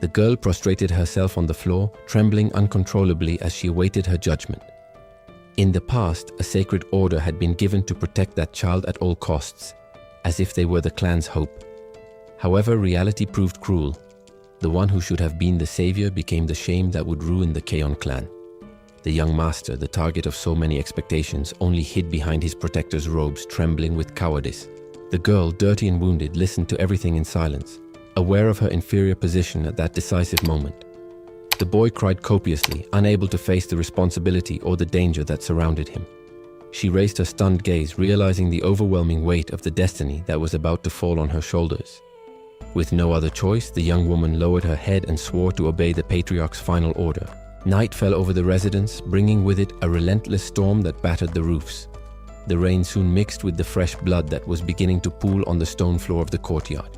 The girl prostrated herself on the floor, trembling uncontrollably as she awaited her judgment. In the past, a sacred order had been given to protect that child at all costs, as if they were the clan's hope. However, reality proved cruel. The one who should have been the savior became the shame that would ruin the Keon clan. The young master, the target of so many expectations, only hid behind his protector's robes, trembling with cowardice. The girl, dirty and wounded, listened to everything in silence, aware of her inferior position at that decisive moment. The boy cried copiously, unable to face the responsibility or the danger that surrounded him. She raised her stunned gaze, realizing the overwhelming weight of the destiny that was about to fall on her shoulders. With no other choice, the young woman lowered her head and swore to obey the patriarch's final order. Night fell over the residence, bringing with it a relentless storm that battered the roofs. The rain soon mixed with the fresh blood that was beginning to pool on the stone floor of the courtyard.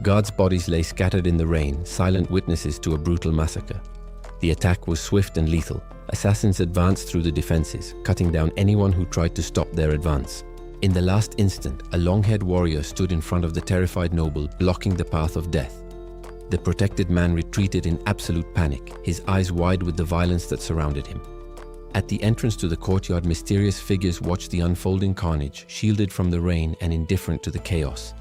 Guards' bodies lay scattered in the rain, silent witnesses to a brutal massacre. The attack was swift and lethal. Assassins advanced through the defenses, cutting down anyone who tried to stop their advance. In the last instant, a long-haired warrior stood in front of the terrified noble, blocking the path of death. The protected man retreated in absolute panic, his eyes wide with the violence that surrounded him. At the entrance to the courtyard, mysterious figures watched the unfolding carnage, shielded from the rain and indifferent to the chaos.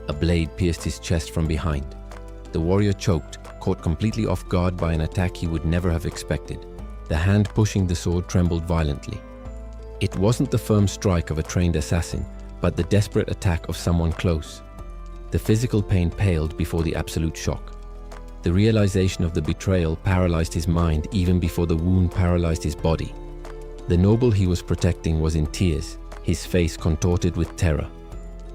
A blade pierced his chest from behind. The warrior choked, caught completely off guard by an attack he would never have expected. The hand pushing the sword trembled violently. It wasn't the firm strike of a trained assassin, but the desperate attack of someone close. The physical pain paled before the absolute shock. The realization of the betrayal paralyzed his mind even before the wound paralyzed his body. The noble he was protecting was in tears, his face contorted with terror.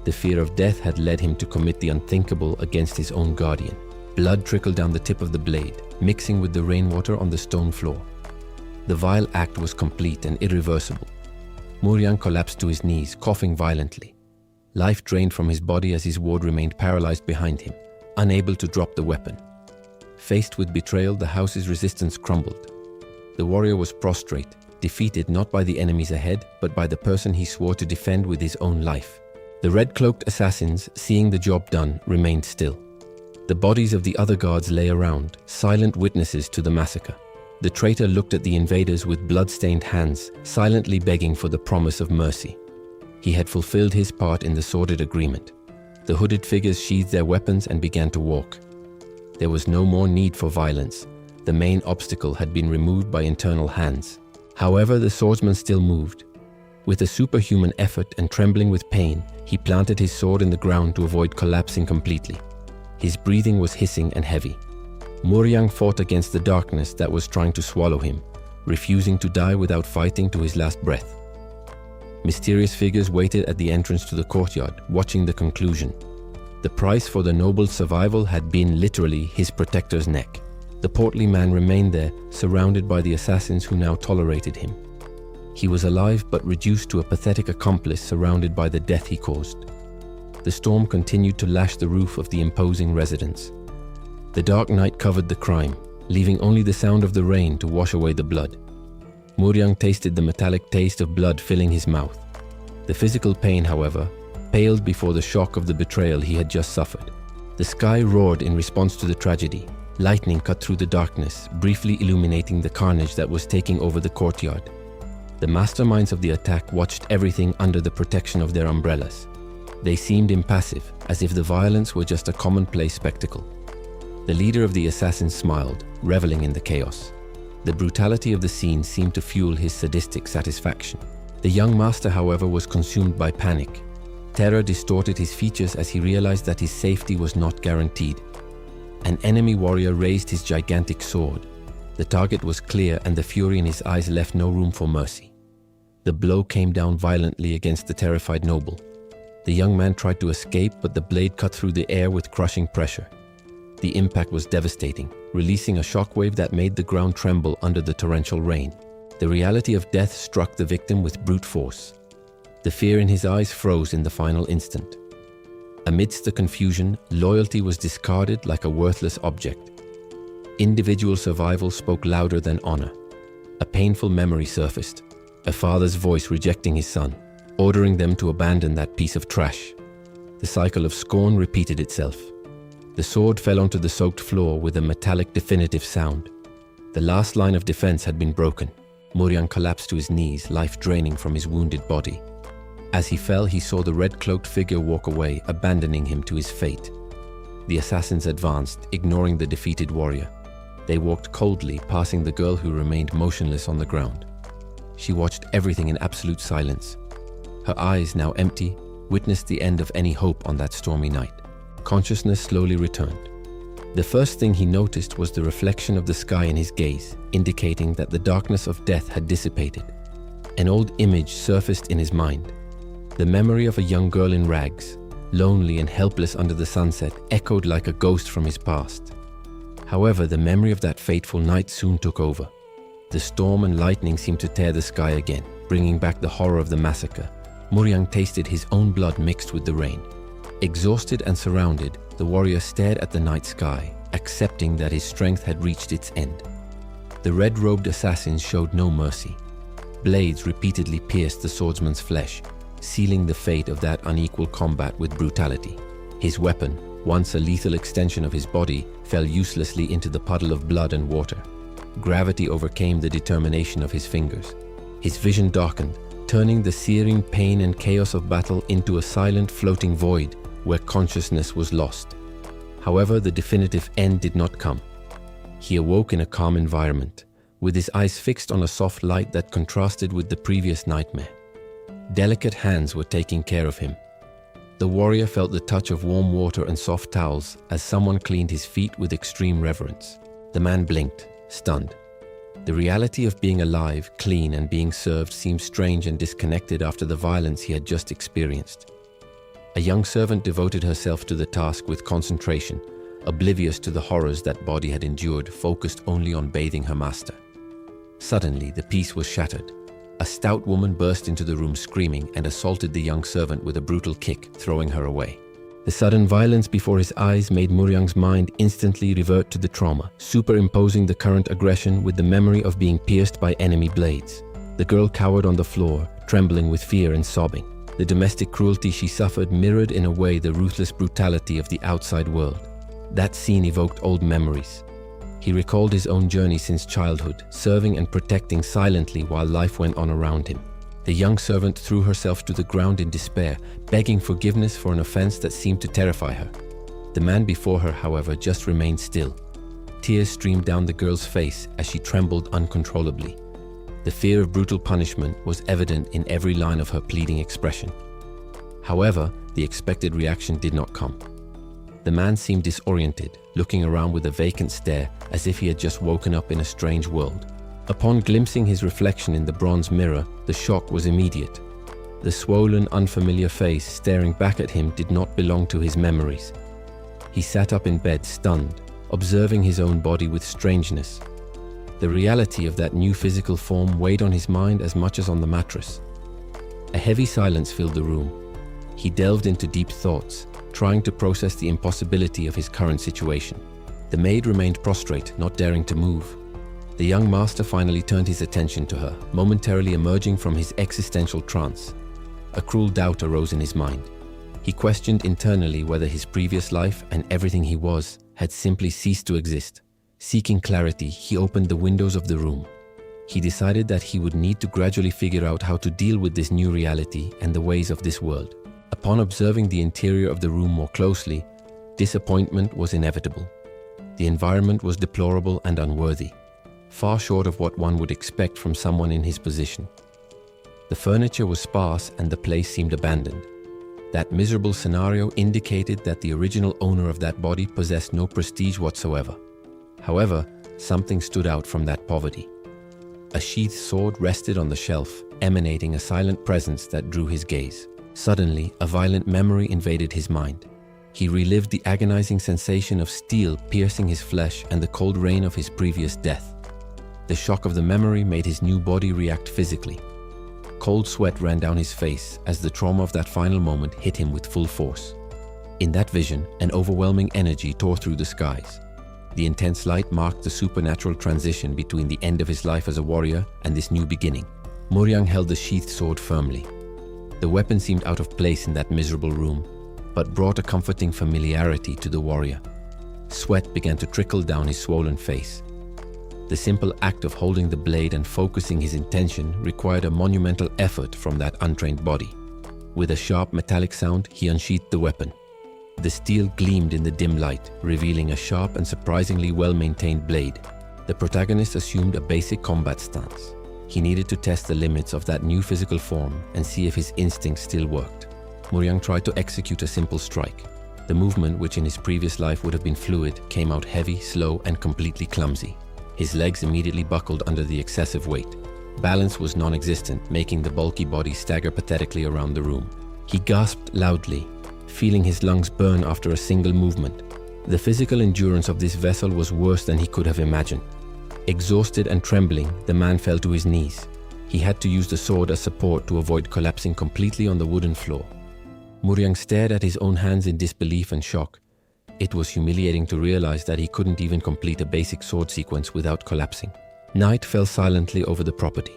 The fear of death had led him to commit the unthinkable against his own guardian. Blood trickled down the tip of the blade, mixing with the rainwater on the stone floor. The vile act was complete and irreversible. Muryang collapsed to his knees, coughing violently. Life drained from his body as his ward remained paralyzed behind him, unable to drop the weapon. Faced with betrayal, the house's resistance crumbled. The warrior was prostrate, defeated not by the enemies ahead, but by the person he swore to defend with his own life. The red-cloaked assassins, seeing the job done, remained still. The bodies of the other guards lay around, silent witnesses to the massacre. The traitor looked at the invaders with blood-stained hands, silently begging for the promise of mercy. He had fulfilled his part in the sordid agreement. The hooded figures sheathed their weapons and began to walk. There was no more need for violence. The main obstacle had been removed by internal hands. However, the swordsman still moved. With a superhuman effort and trembling with pain, he planted his sword in the ground to avoid collapsing completely. His breathing was hissing and heavy. Muryang fought against the darkness that was trying to swallow him, refusing to die without fighting to his last breath. Mysterious figures waited at the entrance to the courtyard, watching the conclusion. The price for the noble's survival had been literally his protector's neck. The portly man remained there, surrounded by the assassins who now tolerated him. He was alive but reduced to a pathetic accomplice surrounded by the death he caused. The storm continued to lash the roof of the imposing residence. The dark night covered the crime, leaving only the sound of the rain to wash away the blood. Muryang tasted the metallic taste of blood filling his mouth. The physical pain, however, paled before the shock of the betrayal he had just suffered. The sky roared in response to the tragedy. Lightning cut through the darkness, briefly illuminating the carnage that was taking over the courtyard. The masterminds of the attack watched everything under the protection of their umbrellas. They seemed impassive, as if the violence were just a commonplace spectacle. The leader of the assassins smiled, reveling in the chaos. The brutality of the scene seemed to fuel his sadistic satisfaction. The young master, however, was consumed by panic. Terror distorted his features as he realized that his safety was not guaranteed. An enemy warrior raised his gigantic sword. The target was clear and the fury in his eyes left no room for mercy. The blow came down violently against the terrified noble. The young man tried to escape, but the blade cut through the air with crushing pressure. The impact was devastating, releasing a shockwave that made the ground tremble under the torrential rain. The reality of death struck the victim with brute force. The fear in his eyes froze in the final instant. Amidst the confusion, loyalty was discarded like a worthless object. Individual survival spoke louder than honor. A painful memory surfaced, a father's voice rejecting his son, ordering them to abandon that piece of trash. The cycle of scorn repeated itself. The sword fell onto the soaked floor with a metallic definitive sound. The last line of defense had been broken. Muryang collapsed to his knees, life draining from his wounded body. As he fell, he saw the red-cloaked figure walk away, abandoning him to his fate. The assassins advanced, ignoring the defeated warrior. They walked coldly, passing the girl who remained motionless on the ground. She watched everything in absolute silence. Her eyes, now empty, witnessed the end of any hope on that stormy night. Consciousness slowly returned. The first thing he noticed was the reflection of the sky in his gaze, indicating that the darkness of death had dissipated. An old image surfaced in his mind. The memory of a young girl in rags, lonely and helpless under the sunset, echoed like a ghost from his past. However, the memory of that fateful night soon took over. The storm and lightning seemed to tear the sky again, bringing back the horror of the massacre. Muryang tasted his own blood mixed with the rain. Exhausted and surrounded, the warrior stared at the night sky, accepting that his strength had reached its end. The red-robed assassins showed no mercy. Blades repeatedly pierced the swordsman's flesh, sealing the fate of that unequal combat with brutality. His weapon, once a lethal extension of his body, fell uselessly into the puddle of blood and water. Gravity overcame the determination of his fingers. His vision darkened, turning the searing pain and chaos of battle into a silent floating void where consciousness was lost. However, the definitive end did not come. He awoke in a calm environment, with his eyes fixed on a soft light that contrasted with the previous nightmare. Delicate hands were taking care of him. The warrior felt the touch of warm water and soft towels as someone cleaned his feet with extreme reverence. The man blinked, stunned. The reality of being alive, clean, and being served seemed strange and disconnected after the violence he had just experienced. A young servant devoted herself to the task with concentration, oblivious to the horrors that body had endured, focused only on bathing her master. Suddenly, the peace was shattered. A stout woman burst into the room screaming and assaulted the young servant with a brutal kick, throwing her away. The sudden violence before his eyes made Muryang's mind instantly revert to the trauma, superimposing the current aggression with the memory of being pierced by enemy blades. The girl cowered on the floor, trembling with fear and sobbing. The domestic cruelty she suffered mirrored in a way the ruthless brutality of the outside world. That scene evoked old memories. He recalled his own journey since childhood, serving and protecting silently while life went on around him. The young servant threw herself to the ground in despair, begging forgiveness for an offense that seemed to terrify her. The man before her, however, just remained still. Tears streamed down the girl's face as she trembled uncontrollably. The fear of brutal punishment was evident in every line of her pleading expression. However, the expected reaction did not come. The man seemed disoriented, looking around with a vacant stare as if he had just woken up in a strange world. Upon glimpsing his reflection in the bronze mirror, the shock was immediate. The swollen, unfamiliar face staring back at him did not belong to his memories. He sat up in bed, stunned, observing his own body with strangeness. The reality of that new physical form weighed on his mind as much as on the mattress. A heavy silence filled the room. He delved into deep thoughts, trying to process the impossibility of his current situation. The maid remained prostrate, not daring to move. The young master finally turned his attention to her, momentarily emerging from his existential trance. A cruel doubt arose in his mind. He questioned internally whether his previous life and everything he was had simply ceased to exist. Seeking clarity, he opened the windows of the room. He decided that he would need to gradually figure out how to deal with this new reality and the ways of this world. Upon observing the interior of the room more closely, disappointment was inevitable. The environment was deplorable and unworthy, far short of what one would expect from someone in his position. The furniture was sparse and the place seemed abandoned. That miserable scenario indicated that the original owner of that body possessed no prestige whatsoever. However, something stood out from that poverty. A sheathed sword rested on the shelf, emanating a silent presence that drew his gaze. Suddenly, a violent memory invaded his mind. He relived the agonizing sensation of steel piercing his flesh and the cold rain of his previous death. The shock of the memory made his new body react physically. Cold sweat ran down his face as the trauma of that final moment hit him with full force. In that vision, an overwhelming energy tore through the skies. The intense light marked the supernatural transition between the end of his life as a warrior and this new beginning. Muryang held the sheathed sword firmly. The weapon seemed out of place in that miserable room, but brought a comforting familiarity to the warrior. Sweat began to trickle down his swollen face. The simple act of holding the blade and focusing his intention required a monumental effort from that untrained body. With a sharp metallic sound, he unsheathed the weapon. The steel gleamed in the dim light, revealing a sharp and surprisingly well-maintained blade. The protagonist assumed a basic combat stance. He needed to test the limits of that new physical form and see if his instincts still worked. Muryang tried to execute a simple strike. The movement, which in his previous life would have been fluid, came out heavy, slow, and completely clumsy. His legs immediately buckled under the excessive weight. Balance was non-existent, making the bulky body stagger pathetically around the room. He gasped loudly, feeling his lungs burn after a single movement. The physical endurance of this vessel was worse than he could have imagined. Exhausted and trembling, the man fell to his knees. He had to use the sword as support to avoid collapsing completely on the wooden floor. Muryang stared at his own hands in disbelief and shock. It was humiliating to realize that he couldn't even complete a basic sword sequence without collapsing. Night fell silently over the property.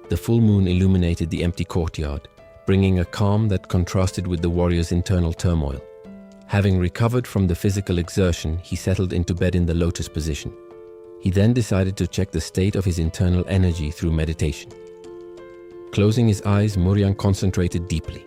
The full moon illuminated the empty courtyard, bringing a calm that contrasted with the warrior's internal turmoil. Having recovered from the physical exertion, he settled into bed in the lotus position. He then decided to check the state of his internal energy through meditation. Closing his eyes, Muryang concentrated deeply.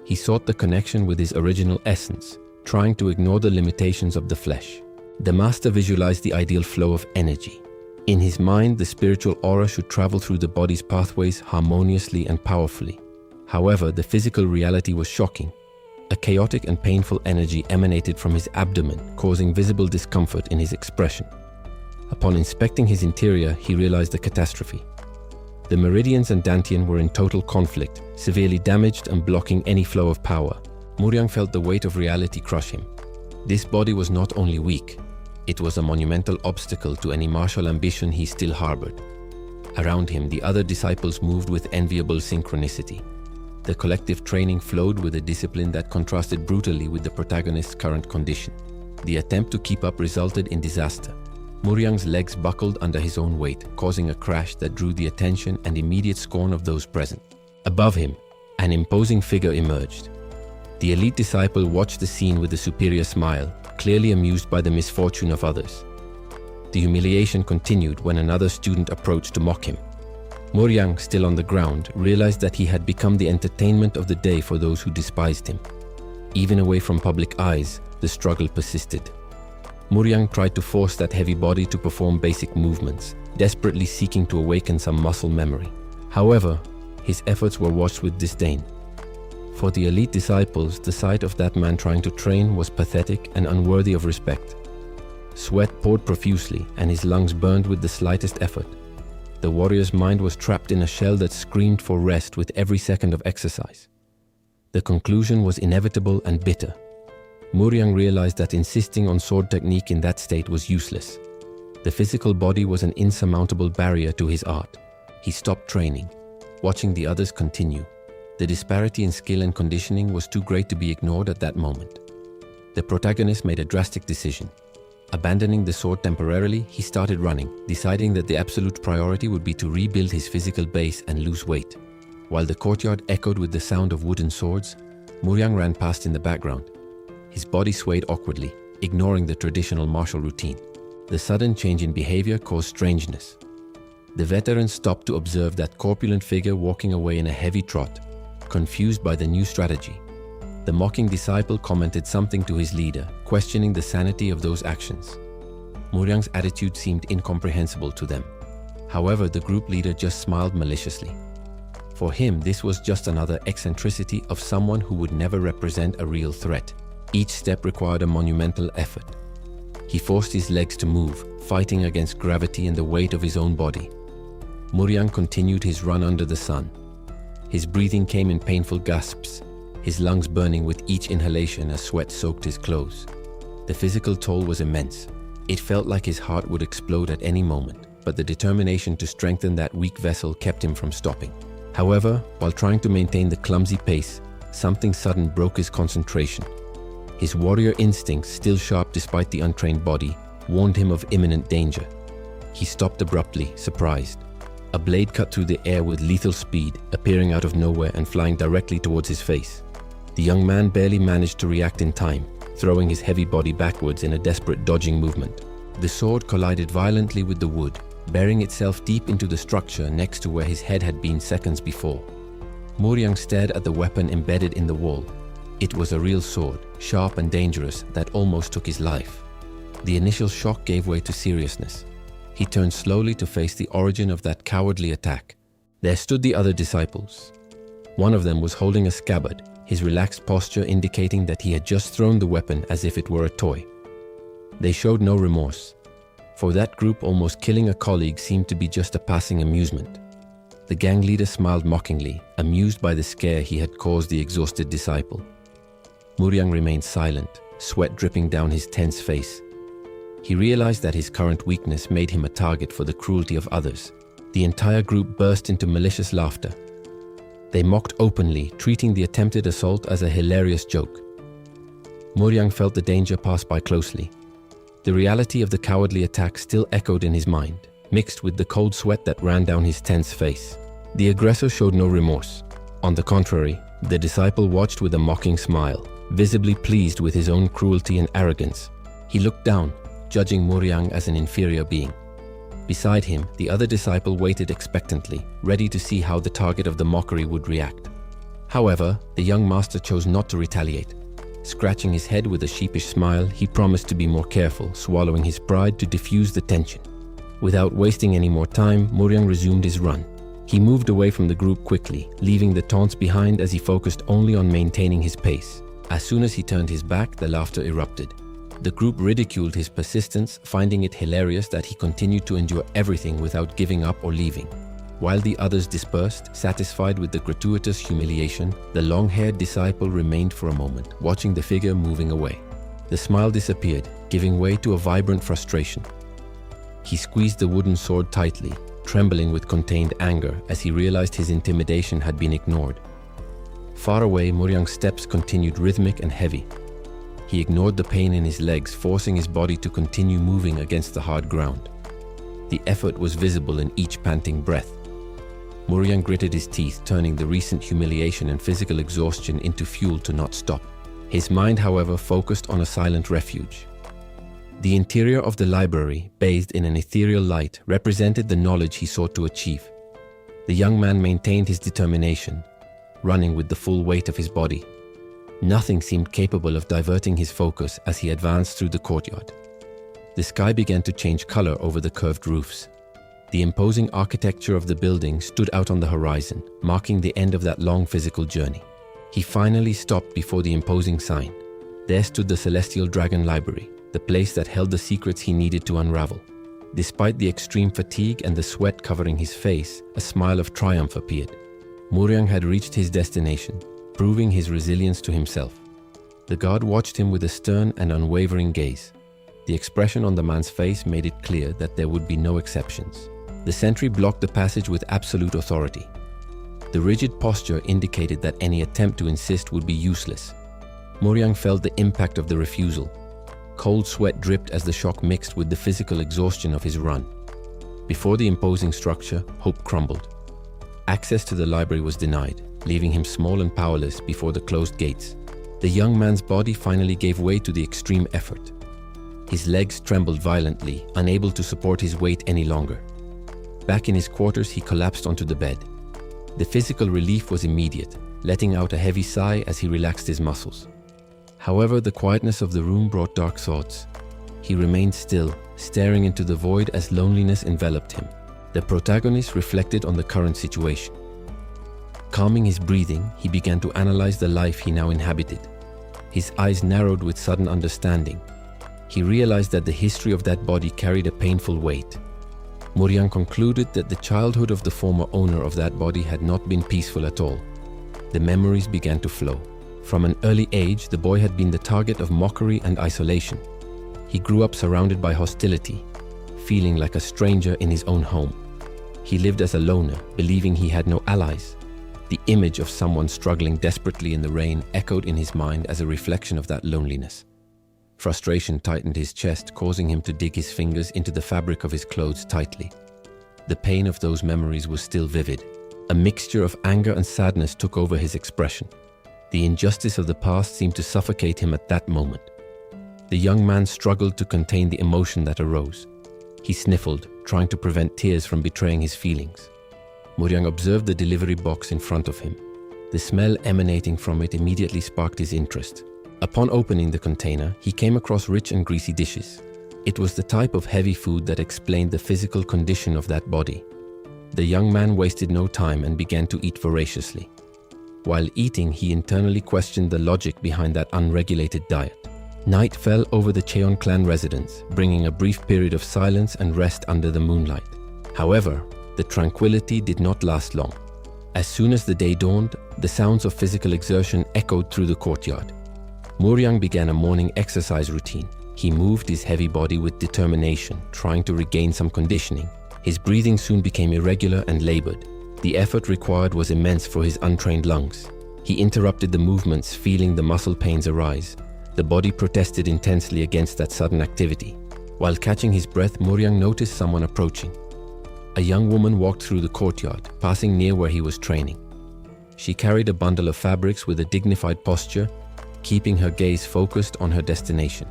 He sought the connection with his original essence, trying to ignore the limitations of the flesh. The master visualized the ideal flow of energy. In his mind, the spiritual aura should travel through the body's pathways harmoniously and powerfully. However, the physical reality was shocking. A chaotic and painful energy emanated from his abdomen, causing visible discomfort in his expression. Upon inspecting his interior, he realized the catastrophe. The meridians and dantian were in total conflict, severely damaged and blocking any flow of power. Muryang felt the weight of reality crush him. This body was not only weak, it was a monumental obstacle to any martial ambition he still harbored. Around him, the other disciples moved with enviable synchronicity. The collective training flowed with a discipline that contrasted brutally with the protagonist's current condition. The attempt to keep up resulted in disaster. Muryang's legs buckled under his own weight, causing a crash that drew the attention and immediate scorn of those present. Above him, an imposing figure emerged. The elite disciple watched the scene with a superior smile, clearly amused by the misfortune of others. The humiliation continued when another student approached to mock him. Muryang, still on the ground, realized that he had become the entertainment of the day for those who despised him. Even away from public eyes, the struggle persisted. Muryang tried to force that heavy body to perform basic movements, desperately seeking to awaken some muscle memory. However, his efforts were watched with disdain. For the elite disciples, the sight of that man trying to train was pathetic and unworthy of respect. Sweat poured profusely, and his lungs burned with the slightest effort. The warrior's mind was trapped in a shell that screamed for rest with every second of exercise. The conclusion was inevitable and bitter. Muryang realized that insisting on sword technique in that state was useless. The physical body was an insurmountable barrier to his art. He stopped training, watching the others continue. The disparity in skill and conditioning was too great to be ignored at that moment. The protagonist made a drastic decision. Abandoning the sword temporarily, he started running, deciding that the absolute priority would be to rebuild his physical base and lose weight. While the courtyard echoed with the sound of wooden swords, Muryang ran past in the background. His body swayed awkwardly, ignoring the traditional martial routine. The sudden change in behavior caused strangeness. The veteran stopped to observe that corpulent figure walking away in a heavy trot, confused by the new strategy. The mocking disciple commented something to his leader, questioning the sanity of those actions. Muryang's attitude seemed incomprehensible to them. However, the group leader just smiled maliciously. For him, this was just another eccentricity of someone who would never represent a real threat. Each step required a monumental effort. He forced his legs to move, fighting against gravity and the weight of his own body. Muryang continued his run under the sun. His breathing came in painful gasps, his lungs burning with each inhalation as sweat soaked his clothes. The physical toll was immense. It felt like his heart would explode at any moment, but the determination to strengthen that weak vessel kept him from stopping. However, while trying to maintain the clumsy pace, something sudden broke his concentration. His warrior instincts, still sharp despite the untrained body, warned him of imminent danger. He stopped abruptly, surprised. A blade cut through the air with lethal speed, appearing out of nowhere and flying directly towards his face. The young man barely managed to react in time. throwing his heavy body backwards in a desperate dodging movement. The sword collided violently with the wood, burying itself deep into the structure next to where his head had been seconds before. Muryang stared at the weapon embedded in the wall. It was a real sword, sharp and dangerous, that almost took his life. The initial shock gave way to seriousness. He turned slowly to face the origin of that cowardly attack. There stood the other disciples. One of them was holding a scabbard, his relaxed posture indicating that he had just thrown the weapon as if it were a toy. They showed no remorse. For that group, almost killing a colleague seemed to be just a passing amusement. The gang leader smiled mockingly, amused by the scare he had caused the exhausted disciple. Muryang remained silent, sweat dripping down his tense face. He realized that his current weakness made him a target for the cruelty of others. The entire group burst into malicious laughter. They mocked openly, treating the attempted assault as a hilarious joke. Muryang felt the danger pass by closely. The reality of the cowardly attack still echoed in his mind, mixed with the cold sweat that ran down his tense face. The aggressor showed no remorse. On the contrary, the disciple watched with a mocking smile, visibly pleased with his own cruelty and arrogance. He looked down, judging Muryang as an inferior being. Beside him, the other disciple waited expectantly, ready to see how the target of the mockery would react. However, the young master chose not to retaliate. Scratching his head with a sheepish smile, he promised to be more careful, swallowing his pride to diffuse the tension. Without wasting any more time, Muryang resumed his run. He moved away from the group quickly, leaving the taunts behind as he focused only on maintaining his pace. As soon as he turned his back, the laughter erupted. The group ridiculed his persistence, finding it hilarious that he continued to endure everything without giving up or leaving. While the others dispersed, satisfied with the gratuitous humiliation, the long-haired disciple remained for a moment, watching the figure moving away. The smile disappeared, giving way to a vibrant frustration. He squeezed the wooden sword tightly, trembling with contained anger as he realized his intimidation had been ignored. Far away, Muryang's steps continued rhythmic and heavy. He ignored the pain in his legs, forcing his body to continue moving against the hard ground. The effort was visible in each panting breath. Muryang gritted his teeth, turning the recent humiliation and physical exhaustion into fuel to not stop. His mind, however, focused on a silent refuge. The interior of the library, bathed in an ethereal light, represented the knowledge he sought to achieve. The young man maintained his determination, running with the full weight of his body. Nothing seemed capable of diverting his focus as he advanced through the courtyard. The sky began to change color over the curved roofs. The imposing architecture of the building stood out on the horizon, marking the end of that long physical journey. He finally stopped before the imposing sign. There stood the Celestial Dragon Library, the place that held the secrets he needed to unravel. Despite the extreme fatigue and the sweat covering his face, a smile of triumph appeared. Muryang had reached his destination, proving his resilience to himself. The guard watched him with a stern and unwavering gaze. The expression on the man's face made it clear that there would be no exceptions. The sentry blocked the passage with absolute authority. The rigid posture indicated that any attempt to insist would be useless. Muryang felt the impact of the refusal. Cold sweat dripped as the shock mixed with the physical exhaustion of his run. Before the imposing structure, hope crumbled. Access to the library was denied, leaving him small and powerless before the closed gates. The young man's body finally gave way to the extreme effort. His legs trembled violently, unable to support his weight any longer. Back in his quarters, he collapsed onto the bed. The physical relief was immediate, letting out a heavy sigh as he relaxed his muscles. However, the quietness of the room brought dark thoughts. He remained still, staring into the void as loneliness enveloped him. The protagonist reflected on the current situation. Calming his breathing, he began to analyze the life he now inhabited. His eyes narrowed with sudden understanding. He realized that the history of that body carried a painful weight. Muryang concluded that the childhood of the former owner of that body had not been peaceful at all. The memories began to flow. From an early age, the boy had been the target of mockery and isolation. He grew up surrounded by hostility, feeling like a stranger in his own home. He lived as a loner, believing he had no allies. The image of someone struggling desperately in the rain echoed in his mind as a reflection of that loneliness. Frustration tightened his chest, causing him to dig his fingers into the fabric of his clothes tightly. The pain of those memories was still vivid. A mixture of anger and sadness took over his expression. The injustice of the past seemed to suffocate him at that moment. The young man struggled to contain the emotion that arose. He sniffled, trying to prevent tears from betraying his feelings. Muryang observed the delivery box in front of him. The smell emanating from it immediately sparked his interest. Upon opening the container, he came across rich and greasy dishes. It was the type of heavy food that explained the physical condition of that body. The young man wasted no time and began to eat voraciously. While eating, he internally questioned the logic behind that unregulated diet. Night fell over the Cheon clan residence, bringing a brief period of silence and rest under the moonlight. However, the tranquility did not last long. As soon as the day dawned, the sounds of physical exertion echoed through the courtyard. Muryang began a morning exercise routine. He moved his heavy body with determination, trying to regain some conditioning. His breathing soon became irregular and labored. The effort required was immense for his untrained lungs. He interrupted the movements, feeling the muscle pains arise. The body protested intensely against that sudden activity. While catching his breath, Muryang noticed someone approaching. A young woman walked through the courtyard, passing near where he was training. She carried a bundle of fabrics with a dignified posture, keeping her gaze focused on her destination.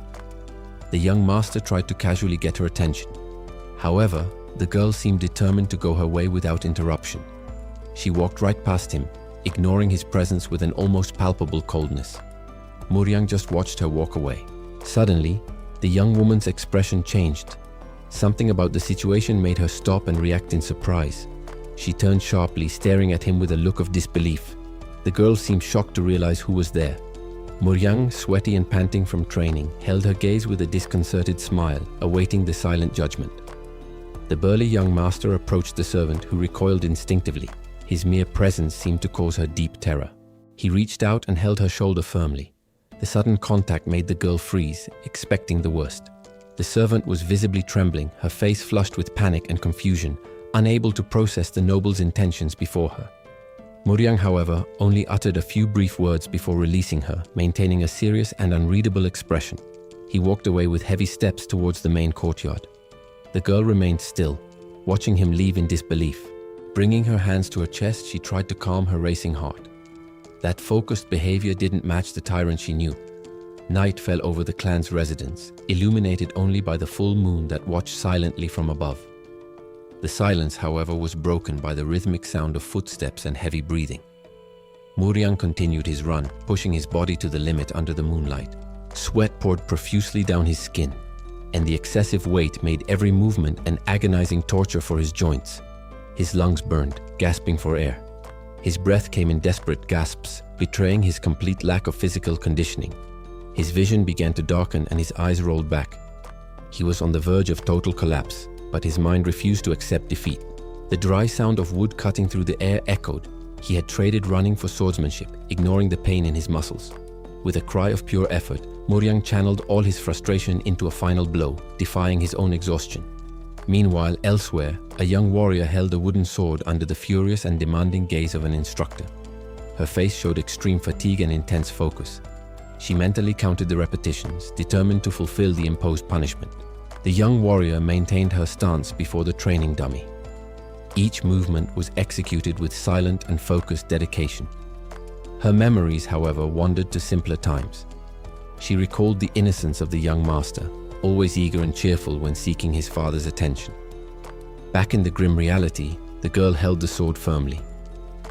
The young master tried to casually get her attention. However, the girl seemed determined to go her way without interruption. She walked right past him, ignoring his presence with an almost palpable coldness. Muryang just watched her walk away. Suddenly, the young woman's expression changed. Something about the situation made her stop and react in surprise. She turned sharply, staring at him with a look of disbelief. The girl seemed shocked to realize who was there. Muryang, sweaty and panting from training, held her gaze with a disconcerted smile, awaiting the silent judgment. The burly young master approached the servant, who recoiled instinctively. His mere presence seemed to cause her deep terror. He reached out and held her shoulder firmly. The sudden contact made the girl freeze, expecting the worst. The servant was visibly trembling, her face flushed with panic and confusion, unable to process the noble's intentions before her. Muryang, however, only uttered a few brief words before releasing her, maintaining a serious and unreadable expression. He walked away with heavy steps towards the main courtyard. The girl remained still, watching him leave in disbelief. Bringing her hands to her chest, she tried to calm her racing heart. That focused behavior didn't match the tyrant she knew. Night fell over the clan's residence, illuminated only by the full moon that watched silently from above. The silence, however, was broken by the rhythmic sound of footsteps and heavy breathing. Muryang continued his run, pushing his body to the limit under the moonlight. Sweat poured profusely down his skin, and the excessive weight made every movement an agonizing torture for his joints. His lungs burned, gasping for air. His breath came in desperate gasps, betraying his complete lack of physical conditioning. His vision began to darken and his eyes rolled back. He was on the verge of total collapse, but his mind refused to accept defeat. The dry sound of wood cutting through the air echoed. He had traded running for swordsmanship, ignoring the pain in his muscles. With a cry of pure effort, Muryang channeled all his frustration into a final blow, defying his own exhaustion. Meanwhile, elsewhere, a young warrior held a wooden sword under the furious and demanding gaze of an instructor. Her face showed extreme fatigue and intense focus. She mentally counted the repetitions, determined to fulfill the imposed punishment. The young warrior maintained her stance before the training dummy. Each movement was executed with silent and focused dedication. Her memories, however, wandered to simpler times. She recalled the innocence of the young master, always eager and cheerful when seeking his father's attention. Back in the grim reality, the girl held the sword firmly.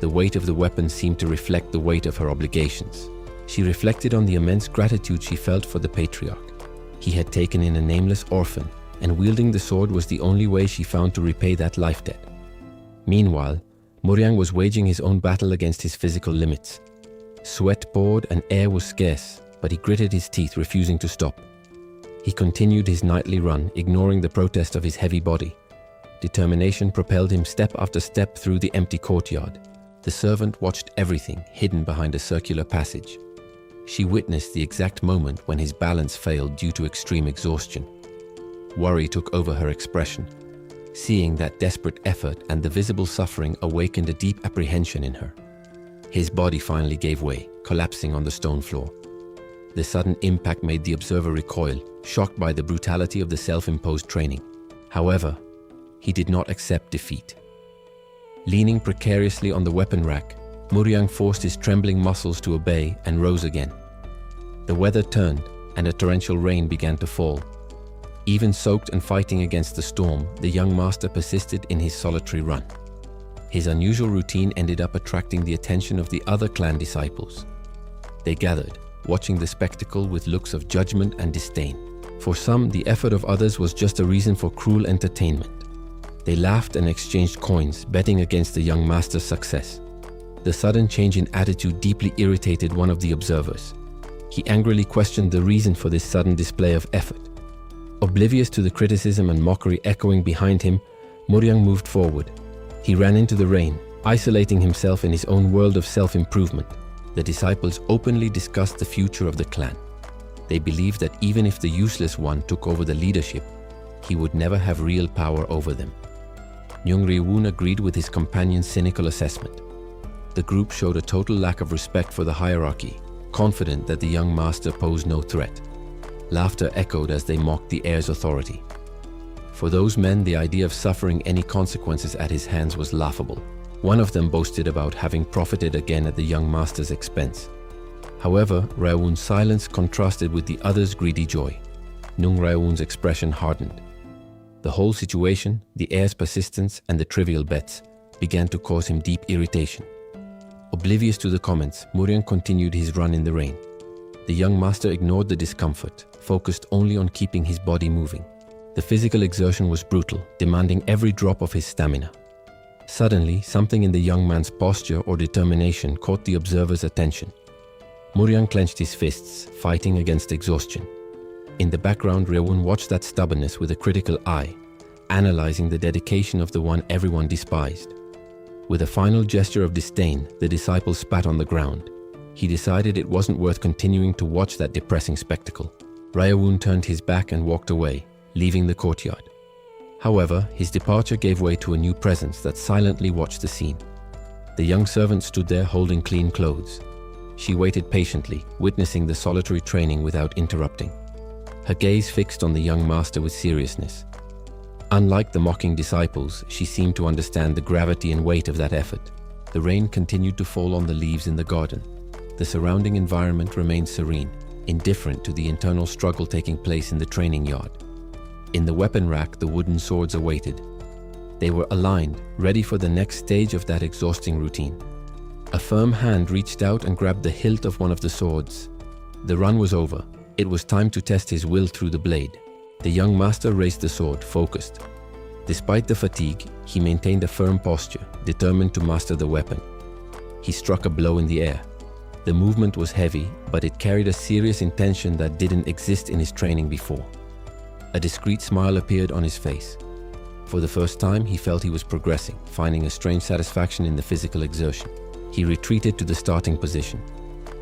The weight of the weapon seemed to reflect the weight of her obligations. She reflected on the immense gratitude she felt for the patriarch. He had taken in a nameless orphan, and wielding the sword was the only way she found to repay that life debt. Meanwhile, Muryang was waging his own battle against his physical limits. Sweat poured and air was scarce, but he gritted his teeth, refusing to stop. He continued his nightly run, ignoring the protest of his heavy body. Determination propelled him step after step through the empty courtyard. The servant watched everything, hidden behind a circular passage. She witnessed the exact moment when his balance failed due to extreme exhaustion. Worry took over her expression. Seeing that desperate effort and the visible suffering awakened a deep apprehension in her. His body finally gave way, collapsing on the stone floor. The sudden impact made the observer recoil, shocked by the brutality of the self-imposed training. However, he did not accept defeat. Leaning precariously on the weapon rack, Muryang forced his trembling muscles to obey and rose again. The weather turned, and a torrential rain began to fall. Even soaked and fighting against the storm, the young master persisted in his solitary run. His unusual routine ended up attracting the attention of the other clan disciples. They gathered, watching the spectacle with looks of judgment and disdain. For some, the effort of others was just a reason for cruel entertainment. They laughed and exchanged coins, betting against the young master's success. The sudden change in attitude deeply irritated one of the observers. He angrily questioned the reason for this sudden display of effort. Oblivious to the criticism and mockery echoing behind him, Muryang moved forward. He ran into the rain, isolating himself in his own world of self-improvement. The disciples openly discussed the future of the clan. They believed that even if the useless one took over the leadership, he would never have real power over them. Ryung agreed with his companion's cynical assessment. The group showed a total lack of respect for the hierarchy, confident that the young master posed no threat. Laughter echoed as they mocked the heir's authority. For those men, the idea of suffering any consequences at his hands was laughable. One of them boasted about having profited again at the young master's expense. However, Raewun's silence contrasted with the other's greedy joy. Nung Raewun's expression hardened. The whole situation, the heir's persistence, and the trivial bets began to cause him deep irritation. Oblivious to the comments, Muryang continued his run in the rain. The young master ignored the discomfort, focused only on keeping his body moving. The physical exertion was brutal, demanding every drop of his stamina. Suddenly, something in the young man's posture or determination caught the observer's attention. Muryang clenched his fists, fighting against exhaustion. In the background, Raewun watched that stubbornness with a critical eye, analyzing the dedication of the one everyone despised. With a final gesture of disdain, the disciple spat on the ground. He decided it wasn't worth continuing to watch that depressing spectacle. Raewun turned his back and walked away, leaving the courtyard. However, his departure gave way to a new presence that silently watched the scene. The young servant stood there holding clean clothes. She waited patiently, witnessing the solitary training without interrupting. Her gaze fixed on the young master with seriousness. Unlike the mocking disciples, she seemed to understand the gravity and weight of that effort. The rain continued to fall on the leaves in the garden. The surrounding environment remained serene, indifferent to the internal struggle taking place in the training yard. In the weapon rack, the wooden swords awaited. They were aligned, ready for the next stage of that exhausting routine. A firm hand reached out and grabbed the hilt of one of the swords. The run was over. It was time to test his will through the blade. The young master raised the sword, focused. Despite the fatigue, he maintained a firm posture, determined to master the weapon. He struck a blow in the air. The movement was heavy, but it carried a serious intention that didn't exist in his training before. A discreet smile appeared on his face. For the first time, he felt he was progressing, finding a strange satisfaction in the physical exertion. He retreated to the starting position.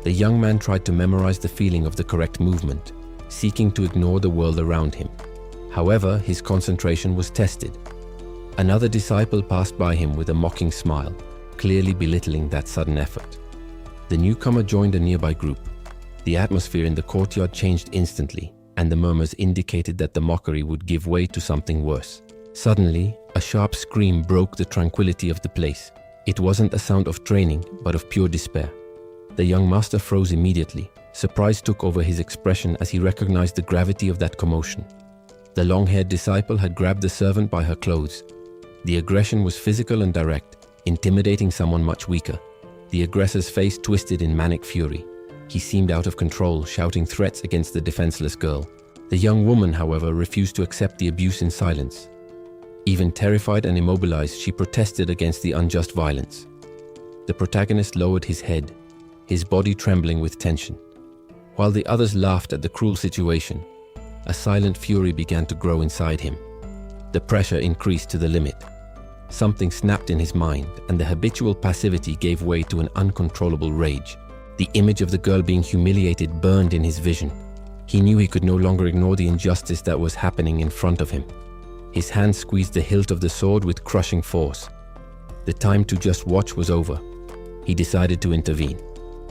The young man tried to memorize the feeling of the correct movement, seeking to ignore the world around him. However, his concentration was tested. Another disciple passed by him with a mocking smile, clearly belittling that sudden effort. The newcomer joined a nearby group. The atmosphere in the courtyard changed instantly, and the murmurs indicated that the mockery would give way to something worse. Suddenly, a sharp scream broke the tranquility of the place. It wasn't a sound of training, but of pure despair. The young master froze immediately. Surprise took over his expression as he recognized the gravity of that commotion. The long-haired disciple had grabbed the servant by her clothes. The aggression was physical and direct, intimidating someone much weaker. The aggressor's face twisted in manic fury. He seemed out of control, shouting threats against the defenseless girl. The young woman, however, refused to accept the abuse in silence. Even terrified and immobilized, she protested against the unjust violence. The protagonist lowered his head, his body trembling with tension. While the others laughed at the cruel situation, a silent fury began to grow inside him. The pressure increased to the limit. Something snapped in his mind, and the habitual passivity gave way to an uncontrollable rage. The image of the girl being humiliated burned in his vision. He knew he could no longer ignore the injustice that was happening in front of him. His hand squeezed the hilt of the sword with crushing force. The time to just watch was over. He decided to intervene.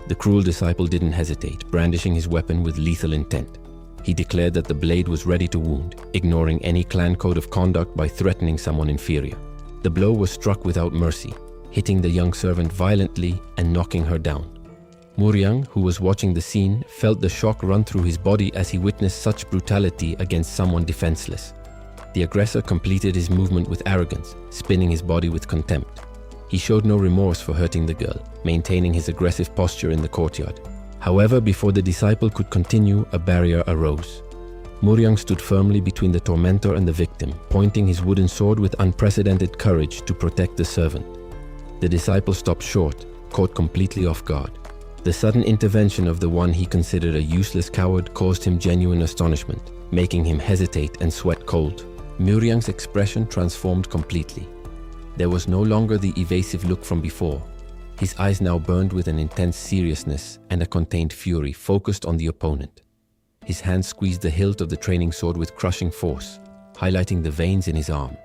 The cruel disciple didn't hesitate, brandishing his weapon with lethal intent. He declared that the blade was ready to wound, ignoring any clan code of conduct by threatening someone inferior. The blow was struck without mercy, hitting the young servant violently and knocking her down. Muryang, who was watching the scene, felt the shock run through his body as he witnessed such brutality against someone defenseless. The aggressor completed his movement with arrogance, spinning his body with contempt. He showed no remorse for hurting the girl, maintaining his aggressive posture in the courtyard. However, before the disciple could continue, a barrier arose. Muryang stood firmly between the tormentor and the victim, pointing his wooden sword with unprecedented courage to protect the servant. The disciple stopped short, caught completely off guard. The sudden intervention of the one he considered a useless coward caused him genuine astonishment, making him hesitate and sweat cold. Muryang's expression transformed completely. There was no longer the evasive look from before. His eyes now burned with an intense seriousness and a contained fury focused on the opponent. His hand squeezed the hilt of the training sword with crushing force, highlighting the veins in his arm.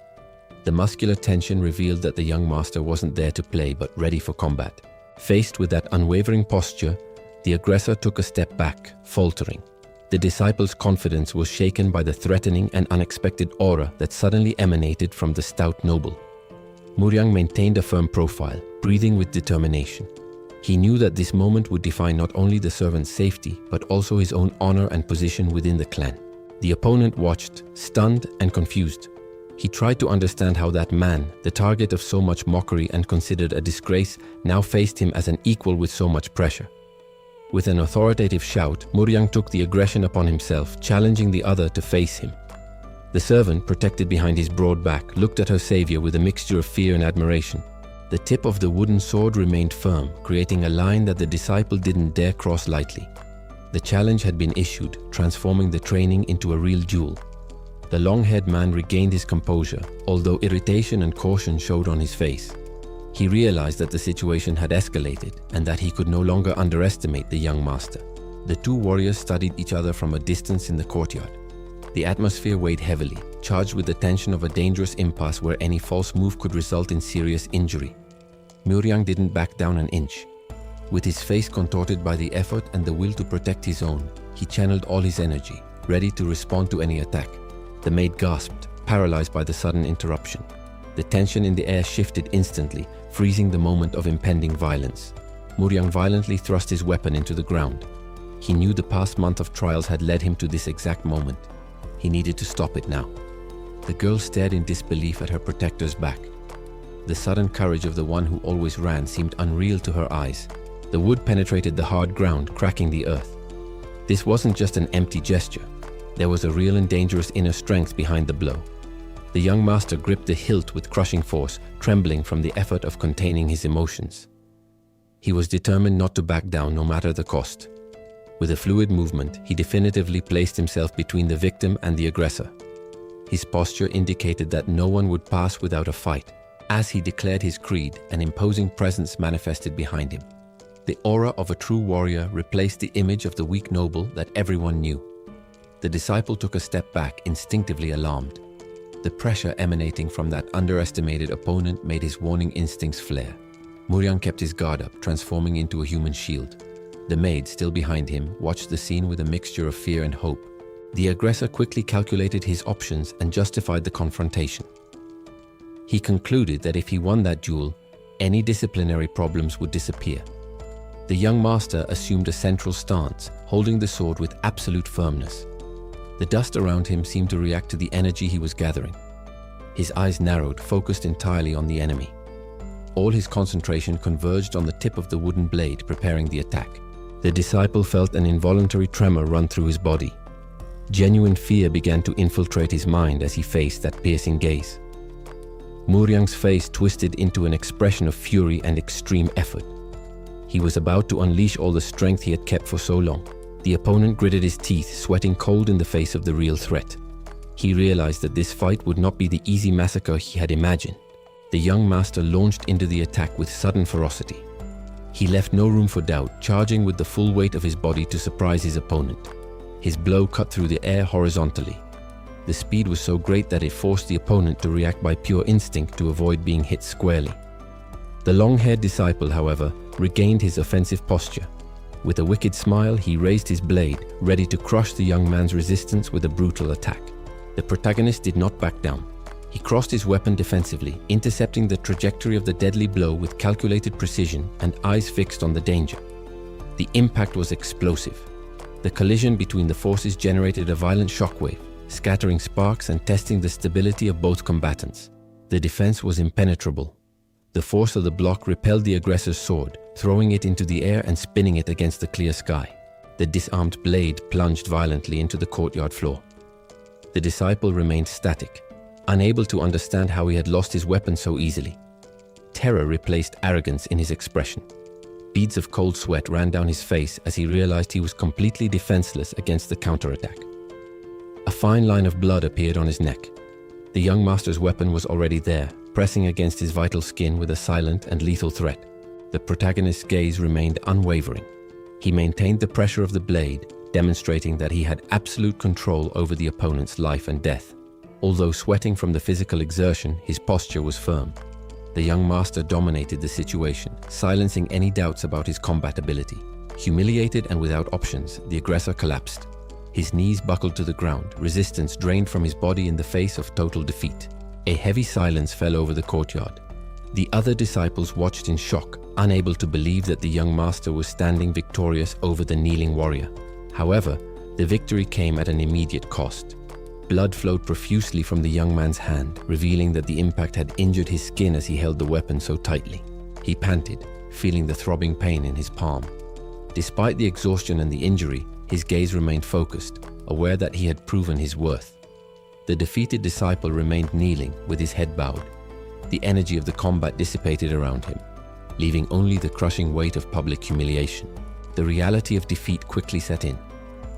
The muscular tension revealed that the young master wasn't there to play but ready for combat. Faced with that unwavering posture, the aggressor took a step back, faltering. The disciple's confidence was shaken by the threatening and unexpected aura that suddenly emanated from the stout noble. Muryang maintained a firm profile, breathing with determination. He knew that this moment would define not only the servant's safety, but also his own honor and position within the clan. The opponent watched, stunned and confused. He tried to understand how that man, the target of so much mockery and considered a disgrace, now faced him as an equal with so much pressure. With an authoritative shout, Muryang took the aggression upon himself, challenging the other to face him. The servant, protected behind his broad back, looked at her savior with a mixture of fear and admiration. The tip of the wooden sword remained firm, creating a line that the disciple didn't dare cross lightly. The challenge had been issued, transforming the training into a real duel. The long-haired man regained his composure, although irritation and caution showed on his face. He realized that the situation had escalated and that he could no longer underestimate the young master. The two warriors studied each other from a distance in the courtyard. The atmosphere weighed heavily, charged with the tension of a dangerous impasse where any false move could result in serious injury. Muryang didn't back down an inch. With his face contorted by the effort and the will to protect his own, he channeled all his energy, ready to respond to any attack. The maid gasped, paralyzed by the sudden interruption. The tension in the air shifted instantly, freezing the moment of impending violence. Muryang violently thrust his weapon into the ground. He knew the past month of trials had led him to this exact moment. He needed to stop it now. The girl stared in disbelief at her protector's back. The sudden courage of the one who always ran seemed unreal to her eyes. The wood penetrated the hard ground, cracking the earth. This wasn't just an empty gesture. There was a real and dangerous inner strength behind the blow. The young master gripped the hilt with crushing force, trembling from the effort of containing his emotions. He was determined not to back down no matter the cost. With a fluid movement, he definitively placed himself between the victim and the aggressor. His posture indicated that no one would pass without a fight. As he declared his creed, an imposing presence manifested behind him. The aura of a true warrior replaced the image of the weak noble that everyone knew. The disciple took a step back, instinctively alarmed. The pressure emanating from that underestimated opponent made his warning instincts flare. Muryang kept his guard up, transforming into a human shield. The maid, still behind him, watched the scene with a mixture of fear and hope. The aggressor quickly calculated his options and justified the confrontation. He concluded that if he won that duel, any disciplinary problems would disappear. The young master assumed a central stance, holding the sword with absolute firmness. The dust around him seemed to react to the energy he was gathering. His eyes narrowed, focused entirely on the enemy. All his concentration converged on the tip of the wooden blade, preparing the attack. The disciple felt an involuntary tremor run through his body. Genuine fear began to infiltrate his mind as he faced that piercing gaze. Muryang's face twisted into an expression of fury and extreme effort. He was about to unleash all the strength he had kept for so long. The opponent gritted his teeth, sweating cold in the face of the real threat. He realized that this fight would not be the easy massacre he had imagined. The young master launched into the attack with sudden ferocity. He left no room for doubt, charging with the full weight of his body to surprise his opponent. His blow cut through the air horizontally. The speed was so great that it forced the opponent to react by pure instinct to avoid being hit squarely. The long-haired disciple, however, regained his offensive posture. With a wicked smile, he raised his blade, ready to crush the young man's resistance with a brutal attack. The protagonist did not back down. He crossed his weapon defensively, intercepting the trajectory of the deadly blow with calculated precision and eyes fixed on the danger. The impact was explosive. The collision between the forces generated a violent shockwave, scattering sparks and testing the stability of both combatants. The defense was impenetrable. The force of the block repelled the aggressor's sword, throwing it into the air and spinning it against the clear sky. The disarmed blade plunged violently into the courtyard floor. The disciple remained static, unable to understand how he had lost his weapon so easily. Terror replaced arrogance in his expression. Beads of cold sweat ran down his face as he realized he was completely defenseless against the counterattack. A fine line of blood appeared on his neck. The young master's weapon was already there, pressing against his vital skin with a silent and lethal threat. The protagonist's gaze remained unwavering. He maintained the pressure of the blade, demonstrating that he had absolute control over the opponent's life and death. Although sweating from the physical exertion, his posture was firm. The young master dominated the situation, silencing any doubts about his combat ability. Humiliated and without options, the aggressor collapsed. His knees buckled to the ground, resistance drained from his body in the face of total defeat. A heavy silence fell over the courtyard. The other disciples watched in shock, unable to believe that the young master was standing victorious over the kneeling warrior. However, the victory came at an immediate cost. Blood flowed profusely from the young man's hand, revealing that the impact had injured his skin as he held the weapon so tightly. He panted, feeling the throbbing pain in his palm. Despite the exhaustion and the injury, his gaze remained focused, aware that he had proven his worth. The defeated disciple remained kneeling, with his head bowed. The energy of the combat dissipated around him, leaving only the crushing weight of public humiliation. The reality of defeat quickly set in.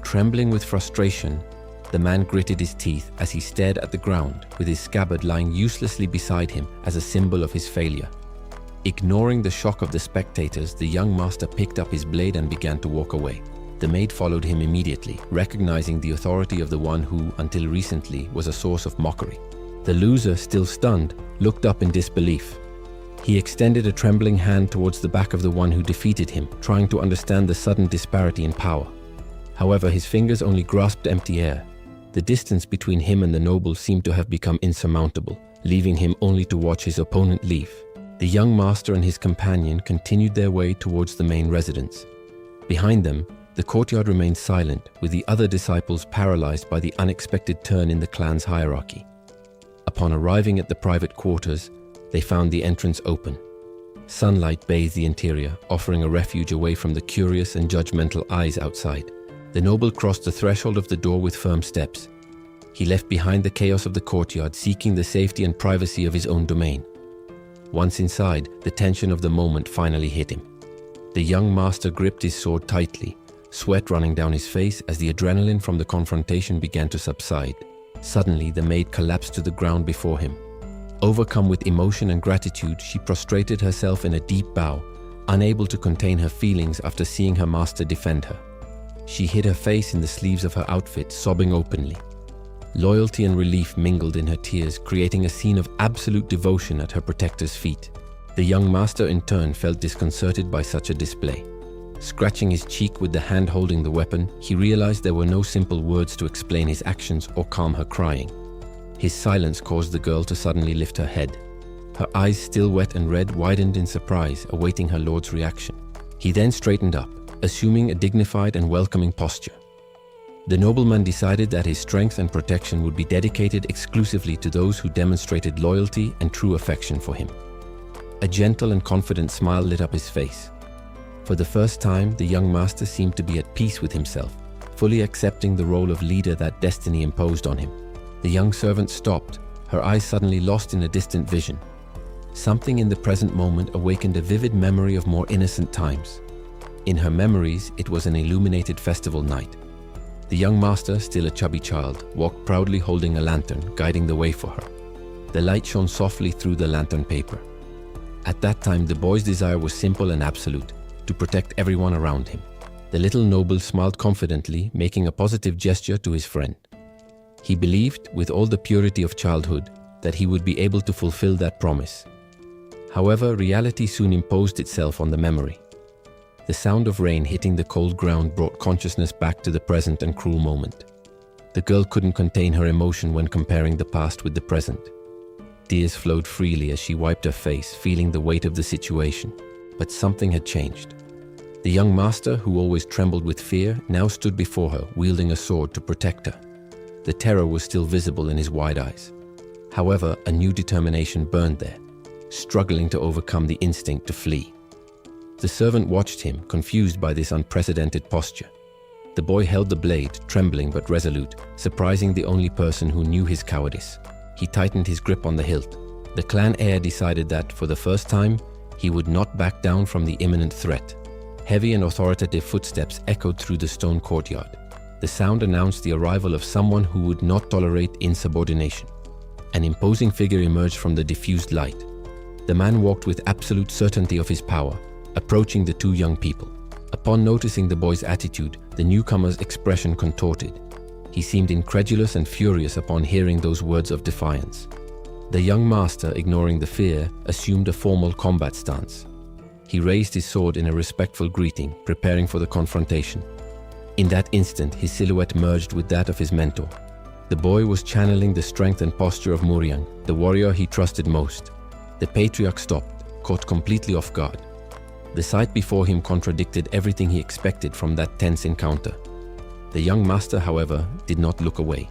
Trembling with frustration, the man gritted his teeth as he stared at the ground, with his scabbard lying uselessly beside him as a symbol of his failure. Ignoring the shock of the spectators, the young master picked up his blade and began to walk away. The maid followed him immediately, recognizing the authority of the one who, until recently, was a source of mockery. The loser, still stunned, looked up in disbelief. He extended a trembling hand towards the back of the one who defeated him, trying to understand the sudden disparity in power. However, his fingers only grasped empty air. The distance between him and the noble seemed to have become insurmountable, leaving him only to watch his opponent leave. The young master and his companion continued their way towards the main residence. Behind them, the courtyard remained silent, with the other disciples paralyzed by the unexpected turn in the clan's hierarchy. Upon arriving at the private quarters, they found the entrance open. Sunlight bathed the interior, offering a refuge away from the curious and judgmental eyes outside. The noble crossed the threshold of the door with firm steps. He left behind the chaos of the courtyard, seeking the safety and privacy of his own domain. Once inside, the tension of the moment finally hit him. The young master gripped his sword tightly, sweat running down his face as the adrenaline from the confrontation began to subside. Suddenly, the maid collapsed to the ground before him. Overcome with emotion and gratitude, she prostrated herself in a deep bow, unable to contain her feelings after seeing her master defend her. She hid her face in the sleeves of her outfit, sobbing openly. Loyalty and relief mingled in her tears, creating a scene of absolute devotion at her protector's feet. The young master in turn felt disconcerted by such a display. Scratching his cheek with the hand holding the weapon, he realized there were no simple words to explain his actions or calm her crying. His silence caused the girl to suddenly lift her head. Her eyes, still wet and red, widened in surprise, awaiting her lord's reaction. He then straightened up, assuming a dignified and welcoming posture. The nobleman decided that his strength and protection would be dedicated exclusively to those who demonstrated loyalty and true affection for him. A gentle and confident smile lit up his face. For the first time, the young master seemed to be at peace with himself, fully accepting the role of leader that destiny imposed on him. The young servant stopped, her eyes suddenly lost in a distant vision. Something in the present moment awakened a vivid memory of more innocent times. In her memories, it was an illuminated festival night. The young master, still a chubby child, walked proudly holding a lantern, guiding the way for her. The light shone softly through the lantern paper. At that time, the boy's desire was simple and absolute: to protect everyone around him. The little noble smiled confidently, making a positive gesture to his friend. He believed, with all the purity of childhood, that he would be able to fulfill that promise. However, reality soon imposed itself on the memory. The sound of rain hitting the cold ground brought consciousness back to the present and cruel moment. The girl couldn't contain her emotion when comparing the past with the present. Tears flowed freely as she wiped her face, feeling the weight of the situation. But something had changed. The young master, who always trembled with fear, now stood before her, wielding a sword to protect her. The terror was still visible in his wide eyes. However, a new determination burned there, struggling to overcome the instinct to flee. The servant watched him, confused by this unprecedented posture. The boy held the blade, trembling but resolute, surprising the only person who knew his cowardice. He tightened his grip on the hilt. The clan heir decided that, for the first time, he would not back down from the imminent threat. Heavy and authoritative footsteps echoed through the stone courtyard. The sound announced the arrival of someone who would not tolerate insubordination. An imposing figure emerged from the diffused light. The man walked with absolute certainty of his power, approaching the two young people. Upon noticing the boy's attitude, the newcomer's expression contorted. He seemed incredulous and furious upon hearing those words of defiance. The young master, ignoring the fear, assumed a formal combat stance. He raised his sword in a respectful greeting, preparing for the confrontation. In that instant, his silhouette merged with that of his mentor. The boy was channeling the strength and posture of Muryang, the warrior he trusted most. The patriarch stopped, caught completely off guard. The sight before him contradicted everything he expected from that tense encounter. The young master, however, did not look away.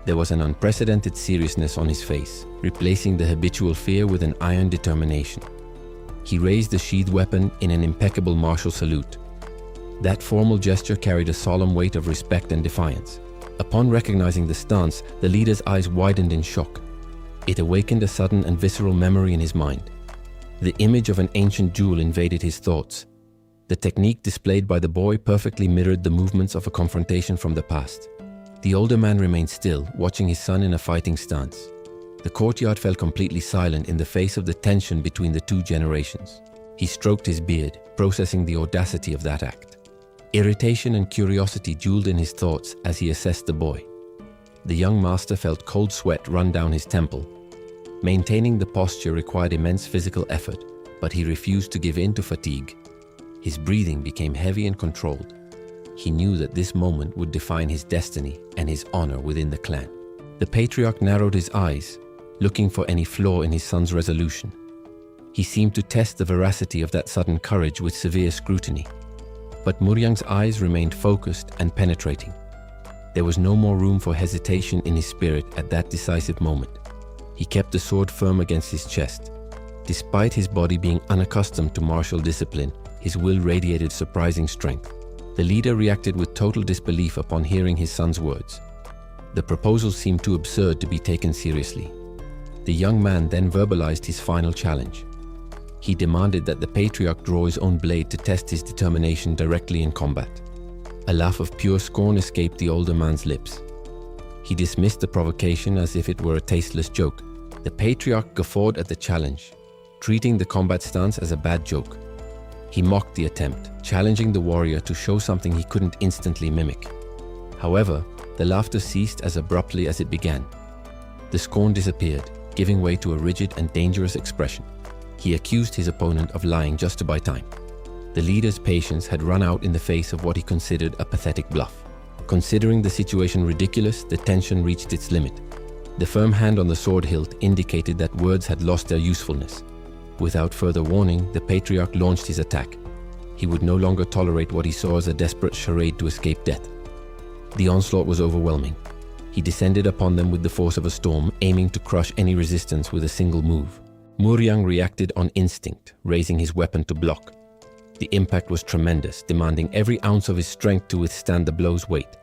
There was an unprecedented seriousness on his face, replacing the habitual fear with an iron determination. He raised the sheathed weapon in an impeccable martial salute. That formal gesture carried a solemn weight of respect and defiance. Upon recognizing the stance, the leader's eyes widened in shock. It awakened a sudden and visceral memory in his mind. The image of an ancient duel invaded his thoughts. The technique displayed by the boy perfectly mirrored the movements of a confrontation from the past. The older man remained still, watching his son in a fighting stance. The courtyard fell completely silent in the face of the tension between the two generations. He stroked his beard, processing the audacity of that act. Irritation and curiosity duelled in his thoughts as he assessed the boy. The young master felt cold sweat run down his temple. Maintaining the posture required immense physical effort, but he refused to give in to fatigue. His breathing became heavy and controlled. He knew that this moment would define his destiny and his honor within the clan. The patriarch narrowed his eyes, looking for any flaw in his son's resolution. He seemed to test the veracity of that sudden courage with severe scrutiny. But Muryang's eyes remained focused and penetrating. There was no more room for hesitation in his spirit at that decisive moment. He kept the sword firm against his chest. Despite his body being unaccustomed to martial discipline, his will radiated surprising strength. The leader reacted with total disbelief upon hearing his son's words. The proposal seemed too absurd to be taken seriously. The young man then verbalized his final challenge. He demanded that the patriarch draw his own blade to test his determination directly in combat. A laugh of pure scorn escaped the older man's lips. He dismissed the provocation as if it were a tasteless joke. The patriarch guffawed at the challenge, treating the combat stance as a bad joke. He mocked the attempt, challenging the warrior to show something he couldn't instantly mimic. However, the laughter ceased as abruptly as it began. The scorn disappeared, giving way to a rigid and dangerous expression. He accused his opponent of lying just to buy time. The leader's patience had run out in the face of what he considered a pathetic bluff. Considering the situation ridiculous, the tension reached its limit. The firm hand on the sword hilt indicated that words had lost their usefulness. Without further warning, the patriarch launched his attack. He would no longer tolerate what he saw as a desperate charade to escape death. The onslaught was overwhelming. He descended upon them with the force of a storm, aiming to crush any resistance with a single move. Muryang reacted on instinct, raising his weapon to block. The impact was tremendous, demanding every ounce of his strength to withstand the blow's weight.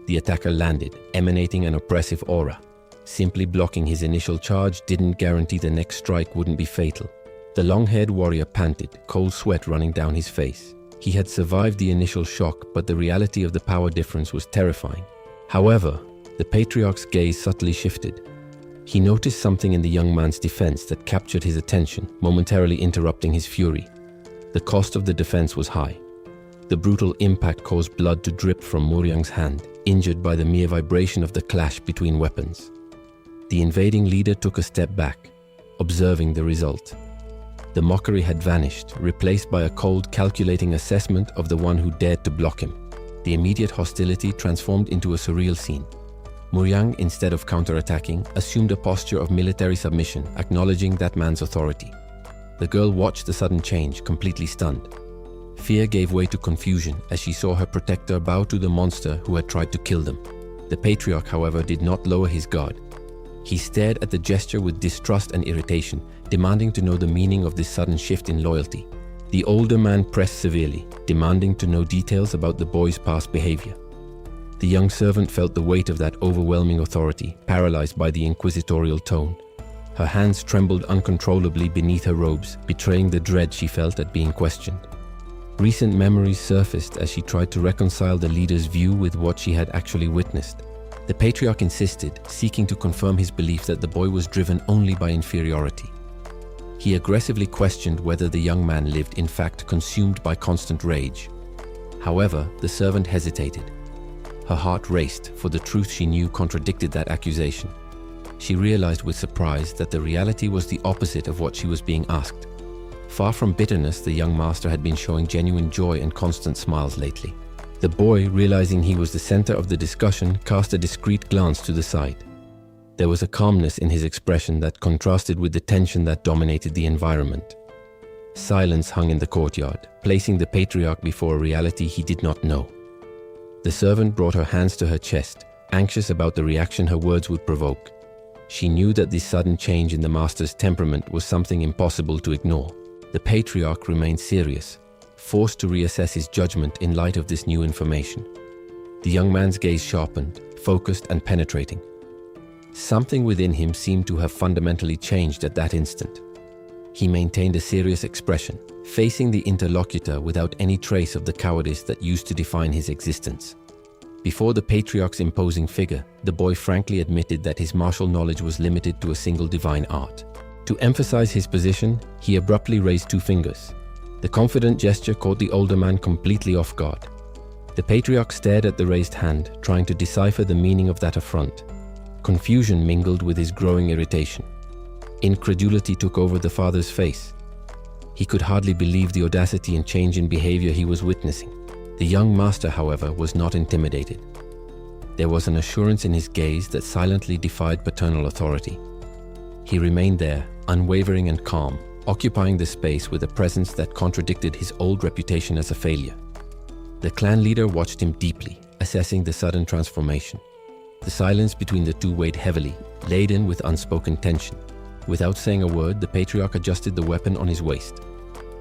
The attacker landed, emanating an oppressive aura. Simply blocking his initial charge didn't guarantee the next strike wouldn't be fatal. The long-haired warrior panted, cold sweat running down his face. He had survived the initial shock, but the reality of the power difference was terrifying. However, the patriarch's gaze subtly shifted. He noticed something in the young man's defense that captured his attention, momentarily interrupting his fury. The cost of the defense was high. The brutal impact caused blood to drip from Muryang's hand, injured by the mere vibration of the clash between weapons. The invading leader took a step back, observing the result. The mockery had vanished, replaced by a cold, calculating assessment of the one who dared to block him. The immediate hostility transformed into a surreal scene. Muryang, instead of counterattacking, assumed a posture of military submission, acknowledging that man's authority. The girl watched the sudden change, completely stunned. Fear gave way to confusion as she saw her protector bow to the monster who had tried to kill them. The patriarch, however, did not lower his guard. He stared at the gesture with distrust and irritation, demanding to know the meaning of this sudden shift in loyalty. The older man pressed severely, demanding to know details about the boy's past behavior. The young servant felt the weight of that overwhelming authority, paralyzed by the inquisitorial tone. Her hands trembled uncontrollably beneath her robes, betraying the dread she felt at being questioned. Recent memories surfaced as she tried to reconcile the leader's view with what she had actually witnessed. The patriarch insisted, seeking to confirm his belief that the boy was driven only by inferiority. He aggressively questioned whether the young man lived in fact consumed by constant rage. However, the servant hesitated. Her heart raced, for the truth she knew contradicted that accusation. She realized with surprise that the reality was the opposite of what she was being asked. Far from bitterness, the young master had been showing genuine joy and constant smiles lately. The boy, realizing he was the center of the discussion, cast a discreet glance to the side. There was a calmness in his expression that contrasted with the tension that dominated the environment. Silence hung in the courtyard, placing the patriarch before a reality he did not know. The servant brought her hands to her chest, anxious about the reaction her words would provoke. She knew that this sudden change in the master's temperament was something impossible to ignore. The patriarch remained serious, forced to reassess his judgment in light of this new information. The young man's gaze sharpened, focused and penetrating. Something within him seemed to have fundamentally changed at that instant. He maintained a serious expression, facing the interlocutor without any trace of the cowardice that used to define his existence. Before the patriarch's imposing figure, the boy frankly admitted that his martial knowledge was limited to a single divine art. To emphasize his position, he abruptly raised 2 fingers. The confident gesture caught the older man completely off guard. The patriarch stared at the raised hand, trying to decipher the meaning of that affront. Confusion mingled with his growing irritation. Incredulity took over the father's face. He could hardly believe the audacity and change in behavior he was witnessing. The young master, however, was not intimidated. There was an assurance in his gaze that silently defied paternal authority. He remained there, unwavering and calm, occupying the space with a presence that contradicted his old reputation as a failure. The clan leader watched him deeply, assessing the sudden transformation. The silence between the two weighed heavily, laden with unspoken tension. Without saying a word, the patriarch adjusted the weapon on his waist.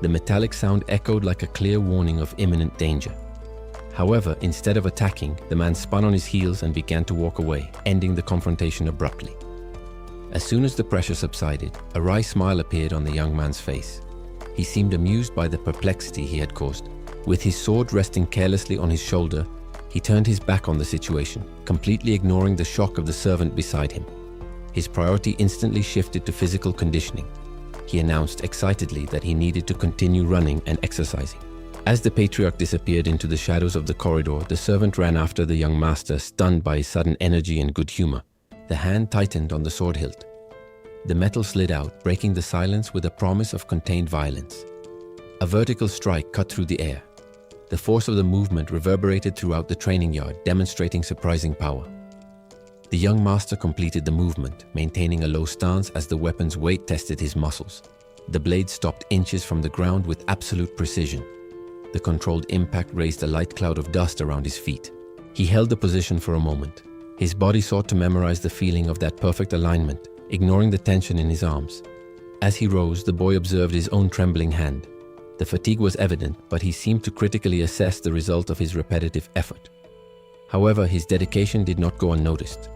The metallic sound echoed like a clear warning of imminent danger. However, instead of attacking, the man spun on his heels and began to walk away, ending the confrontation abruptly. As soon as the pressure subsided, a wry smile appeared on the young man's face. He seemed amused by the perplexity he had caused. With his sword resting carelessly on his shoulder, he turned his back on the situation, completely ignoring the shock of the servant beside him. His priority instantly shifted to physical conditioning. He announced excitedly that he needed to continue running and exercising. As the patriarch disappeared into the shadows of the corridor, the servant ran after the young master, stunned by his sudden energy and good humor. The hand tightened on the sword hilt. The metal slid out, breaking the silence with a promise of contained violence. A vertical strike cut through the air. The force of the movement reverberated throughout the training yard, demonstrating surprising power. The young master completed the movement, maintaining a low stance as the weapon's weight tested his muscles. The blade stopped inches from the ground with absolute precision. The controlled impact raised a light cloud of dust around his feet. He held the position for a moment. His body sought to memorize the feeling of that perfect alignment, ignoring the tension in his arms. As he rose, the boy observed his own trembling hand. The fatigue was evident, but he seemed to critically assess the result of his repetitive effort. However, his dedication did not go unnoticed.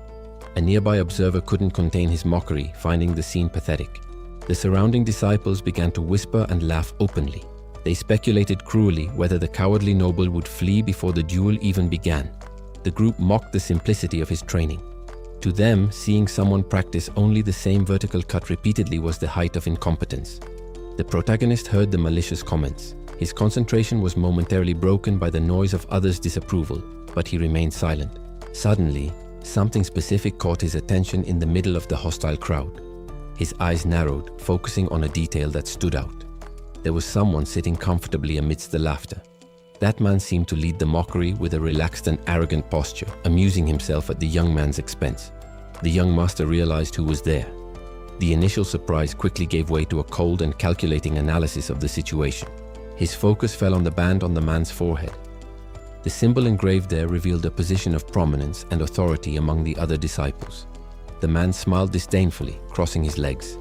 A nearby observer couldn't contain his mockery, finding the scene pathetic. The surrounding disciples began to whisper and laugh openly. They speculated cruelly whether the cowardly noble would flee before the duel even began. The group mocked the simplicity of his training. To them, seeing someone practice only the same vertical cut repeatedly was the height of incompetence. The protagonist heard the malicious comments. His concentration was momentarily broken by the noise of others' disapproval, but he remained silent. Suddenly, something specific caught his attention in the middle of the hostile crowd. His eyes narrowed, focusing on a detail that stood out. There was someone sitting comfortably amidst the laughter. That man seemed to lead the mockery with a relaxed and arrogant posture, amusing himself at the young man's expense. The young master realized who was there. The initial surprise quickly gave way to a cold and calculating analysis of the situation. His focus fell on the band on the man's forehead. The symbol engraved there revealed a position of prominence and authority among the other disciples. The man smiled disdainfully, crossing his legs.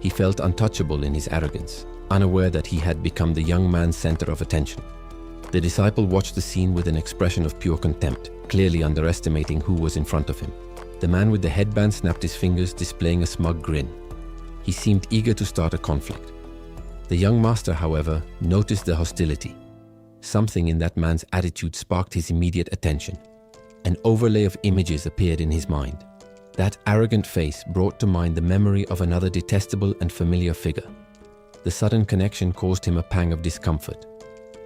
He felt untouchable in his arrogance, unaware that he had become the young man's center of attention. The disciple watched the scene with an expression of pure contempt, clearly underestimating who was in front of him. The man with the headband snapped his fingers, displaying a smug grin. He seemed eager to start a conflict. The young master, however, noticed the hostility. Something in that man's attitude sparked his immediate attention. An overlay of images appeared in his mind. That arrogant face brought to mind the memory of another detestable and familiar figure. The sudden connection caused him a pang of discomfort.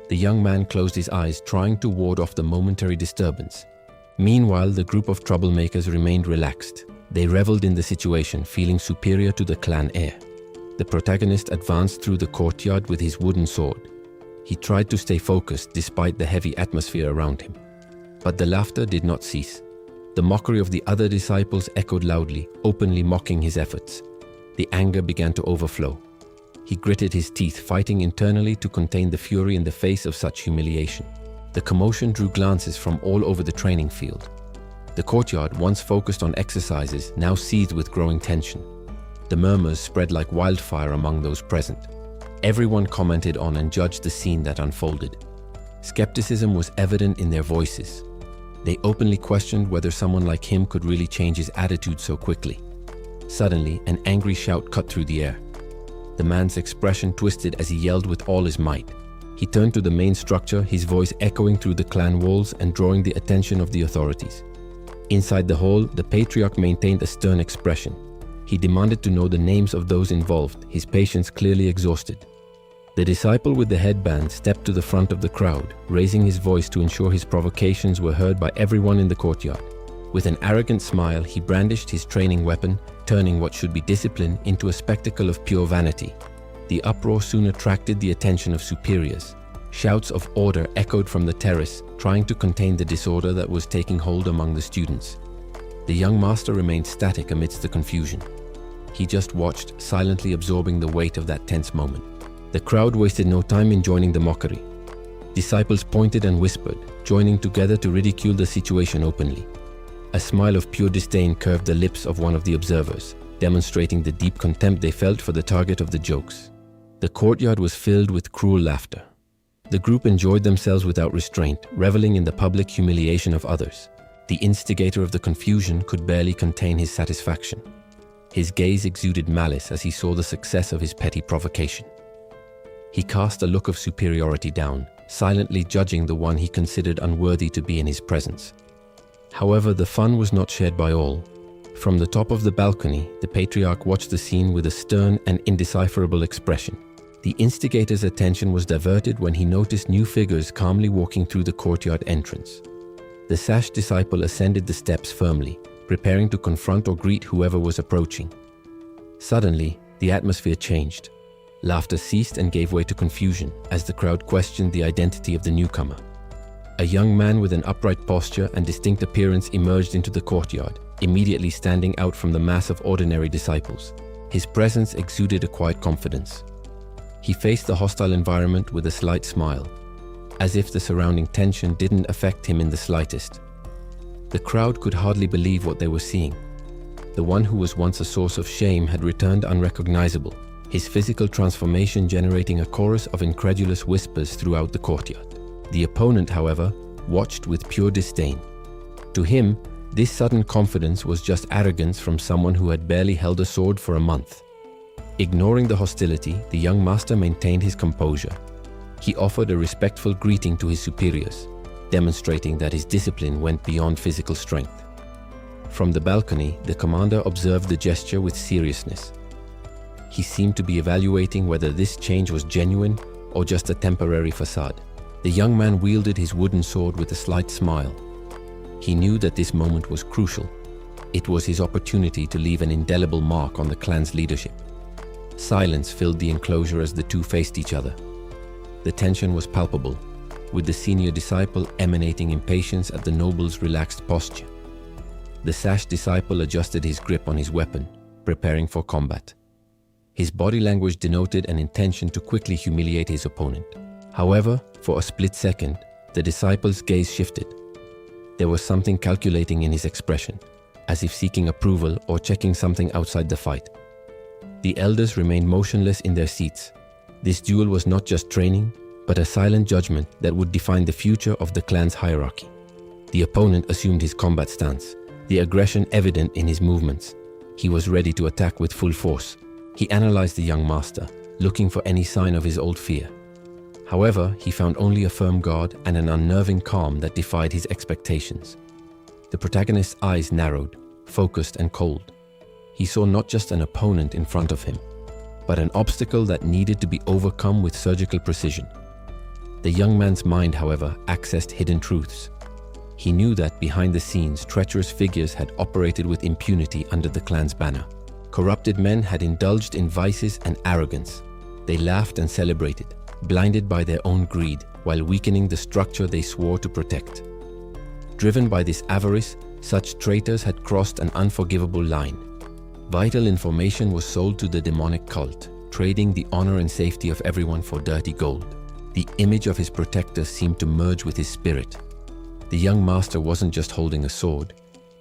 The young man closed his eyes, trying to ward off the momentary disturbance. Meanwhile, the group of troublemakers remained relaxed. They reveled in the situation, feeling superior to the clan heir. The protagonist advanced through the courtyard with his wooden sword. He tried to stay focused despite the heavy atmosphere around him. But the laughter did not cease. The mockery of the other disciples echoed loudly, openly mocking his efforts. The anger began to overflow. He gritted his teeth, fighting internally to contain the fury in the face of such humiliation. The commotion drew glances from all over the training field. The courtyard, once focused on exercises, now seethed with growing tension. The murmurs spread like wildfire among those present. Everyone commented on and judged the scene that unfolded. Skepticism was evident in their voices. They openly questioned whether someone like him could really change his attitude so quickly. Suddenly, an angry shout cut through the air. The man's expression twisted as he yelled with all his might. He turned to the main structure, his voice echoing through the clan walls and drawing the attention of the authorities. Inside the hall, the patriarch maintained a stern expression. He demanded to know the names of those involved, his patience clearly exhausted. The disciple with the headband stepped to the front of the crowd, raising his voice to ensure his provocations were heard by everyone in the courtyard. With an arrogant smile, he brandished his training weapon, turning what should be discipline into a spectacle of pure vanity. The uproar soon attracted the attention of superiors. Shouts of order echoed from the terrace, trying to contain the disorder that was taking hold among the students. The young master remained static amidst the confusion. He just watched, silently absorbing the weight of that tense moment. The crowd wasted no time in joining the mockery. Disciples pointed and whispered, joining together to ridicule the situation openly. A smile of pure disdain curved the lips of one of the observers, demonstrating the deep contempt they felt for the target of the jokes. The courtyard was filled with cruel laughter. The group enjoyed themselves without restraint, reveling in the public humiliation of others. The instigator of the confusion could barely contain his satisfaction. His gaze exuded malice as he saw the success of his petty provocation. He cast a look of superiority down, silently judging the one he considered unworthy to be in his presence. However, the fun was not shared by all. From the top of the balcony, the patriarch watched the scene with a stern and indecipherable expression. The instigator's attention was diverted when he noticed new figures calmly walking through the courtyard entrance. The sash disciple ascended the steps firmly, preparing to confront or greet whoever was approaching. Suddenly, the atmosphere changed. Laughter ceased and gave way to confusion as the crowd questioned the identity of the newcomer. A young man with an upright posture and distinct appearance emerged into the courtyard, immediately standing out from the mass of ordinary disciples. His presence exuded a quiet confidence. He faced the hostile environment with a slight smile, as if the surrounding tension didn't affect him in the slightest. The crowd could hardly believe what they were seeing. The one who was once a source of shame had returned unrecognizable, his physical transformation generating a chorus of incredulous whispers throughout the courtyard. The opponent, however, watched with pure disdain. To him, this sudden confidence was just arrogance from someone who had barely held a sword for a month. Ignoring the hostility, the young master maintained his composure. He offered a respectful greeting to his superiors, demonstrating that his discipline went beyond physical strength. From the balcony, the commander observed the gesture with seriousness. He seemed to be evaluating whether this change was genuine or just a temporary facade. The young man wielded his wooden sword with a slight smile. He knew that this moment was crucial. It was his opportunity to leave an indelible mark on the clan's leadership. Silence filled the enclosure as the two faced each other. The tension was palpable, with the senior disciple emanating impatience at the noble's relaxed posture. The sash disciple adjusted his grip on his weapon, preparing for combat. His body language denoted an intention to quickly humiliate his opponent. However, for a split second, the disciple's gaze shifted. There was something calculating in his expression, as if seeking approval or checking something outside the fight. The elders remained motionless in their seats. This duel was not just training, but a silent judgment that would define the future of the clan's hierarchy. The opponent assumed his combat stance, the aggression evident in his movements. He was ready to attack with full force. He analyzed the young master, looking for any sign of his old fear. However, he found only a firm guard and an unnerving calm that defied his expectations. The protagonist's eyes narrowed, focused and cold. He saw not just an opponent in front of him, but an obstacle that needed to be overcome with surgical precision. The young man's mind, however, accessed hidden truths. He knew that behind the scenes, treacherous figures had operated with impunity under the clan's banner. Corrupted men had indulged in vices and arrogance. They laughed and celebrated, blinded by their own greed, while weakening the structure they swore to protect. Driven by this avarice, such traitors had crossed an unforgivable line. Vital information was sold to the demonic cult, trading the honor and safety of everyone for dirty gold. The image of his protector seemed to merge with his spirit. The young master wasn't just holding a sword,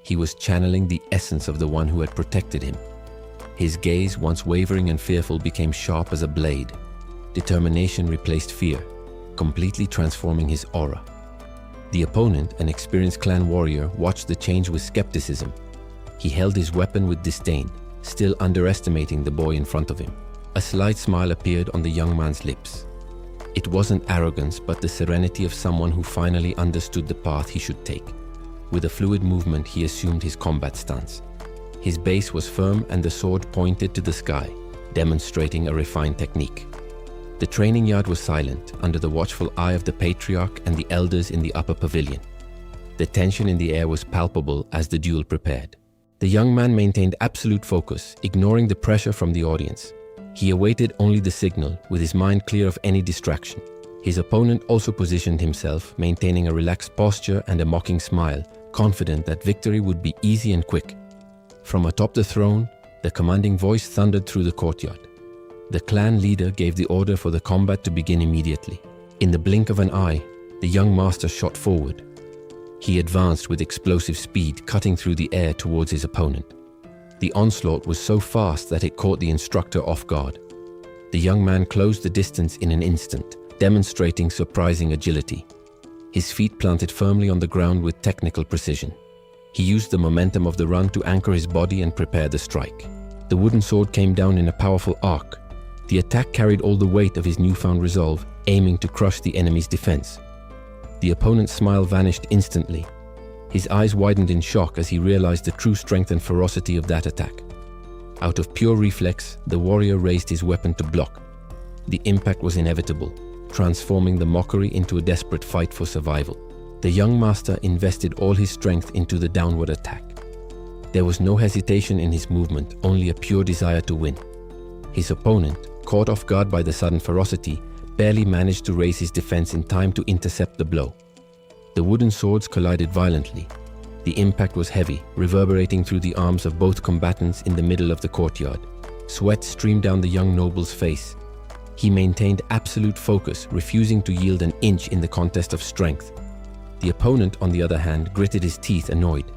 he was channeling the essence of the one who had protected him. His gaze, once wavering and fearful, became sharp as a blade. Determination replaced fear, completely transforming his aura. The opponent, an experienced clan warrior, watched the change with skepticism. He held his weapon with disdain, still underestimating the boy in front of him. A slight smile appeared on the young man's lips. It wasn't arrogance, but the serenity of someone who finally understood the path he should take. With a fluid movement, he assumed his combat stance. His base was firm and the sword pointed to the sky, demonstrating a refined technique. The training yard was silent, under the watchful eye of the patriarch and the elders in the upper pavilion. The tension in the air was palpable as the duel prepared. The young man maintained absolute focus, ignoring the pressure from the audience. He awaited only the signal, with his mind clear of any distraction. His opponent also positioned himself, maintaining a relaxed posture and a mocking smile, confident that victory would be easy and quick. From atop the throne, the commanding voice thundered through the courtyard. The clan leader gave the order for the combat to begin immediately. In the blink of an eye, the young master shot forward. He advanced with explosive speed, cutting through the air towards his opponent. The onslaught was so fast that it caught the instructor off guard. The young man closed the distance in an instant, demonstrating surprising agility. His feet planted firmly on the ground with technical precision. He used the momentum of the run to anchor his body and prepare the strike. The wooden sword came down in a powerful arc. The attack carried all the weight of his newfound resolve, aiming to crush the enemy's defense. The opponent's smile vanished instantly. His eyes widened in shock as he realized the true strength and ferocity of that attack. Out of pure reflex, the warrior raised his weapon to block. The impact was inevitable, transforming the mockery into a desperate fight for survival. The young master invested all his strength into the downward attack. There was no hesitation in his movement, only a pure desire to win. His opponent, caught off guard by the sudden ferocity, barely managed to raise his defense in time to intercept the blow. The wooden swords collided violently. The impact was heavy, reverberating through the arms of both combatants in the middle of the courtyard. Sweat streamed down the young noble's face. He maintained absolute focus, refusing to yield an inch in the contest of strength. The opponent, on the other hand, gritted his teeth, annoyed.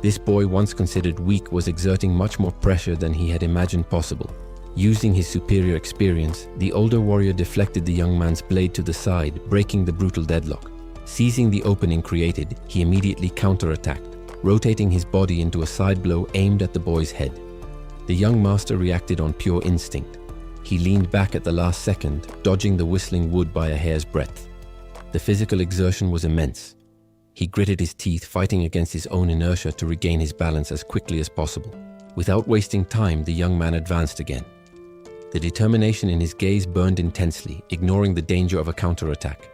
This boy, once considered weak, was exerting much more pressure than he had imagined possible. Using his superior experience, the older warrior deflected the young man's blade to the side, breaking the brutal deadlock. Seizing the opening created, he immediately counterattacked, rotating his body into a side blow aimed at the boy's head. The young master reacted on pure instinct. He leaned back at the last second, dodging the whistling wood by a hair's breadth. The physical exertion was immense. He gritted his teeth, fighting against his own inertia to regain his balance as quickly as possible. Without wasting time, the young man advanced again. The determination in his gaze burned intensely, ignoring the danger of a counterattack.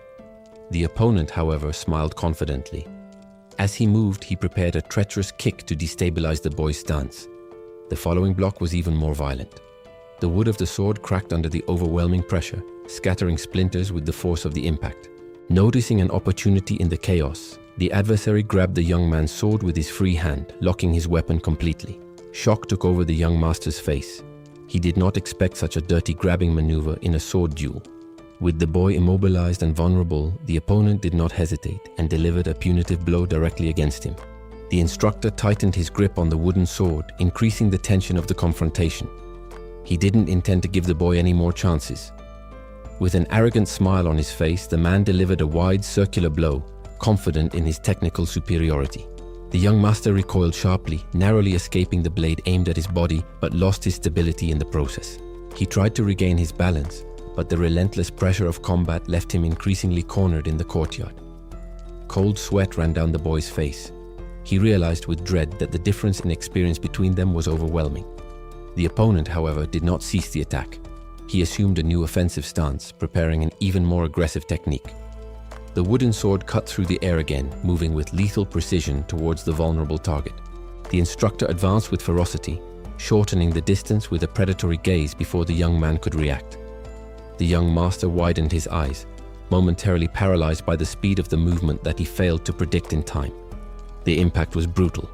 The opponent, however, smiled confidently. As he moved, he prepared a treacherous kick to destabilize the boy's stance. The following block was even more violent. The wood of the sword cracked under the overwhelming pressure, scattering splinters with the force of the impact. Noticing an opportunity in the chaos, the adversary grabbed the young man's sword with his free hand, locking his weapon completely. Shock took over the young master's face. He did not expect such a dirty grabbing maneuver in a sword duel. With the boy immobilized and vulnerable, the opponent did not hesitate and delivered a punitive blow directly against him. The instructor tightened his grip on the wooden sword, increasing the tension of the confrontation. He didn't intend to give the boy any more chances. With an arrogant smile on his face, the man delivered a wide, circular blow, confident in his technical superiority. The young master recoiled sharply, narrowly escaping the blade aimed at his body, but lost his stability in the process. He tried to regain his balance, but the relentless pressure of combat left him increasingly cornered in the courtyard. Cold sweat ran down the boy's face. He realized with dread that the difference in experience between them was overwhelming. The opponent, however, did not cease the attack. He assumed a new offensive stance, preparing an even more aggressive technique. The wooden sword cut through the air again, moving with lethal precision towards the vulnerable target. The instructor advanced with ferocity, shortening the distance with a predatory gaze before the young man could react. The young master widened his eyes, momentarily paralyzed by the speed of the movement that he failed to predict in time. The impact was brutal.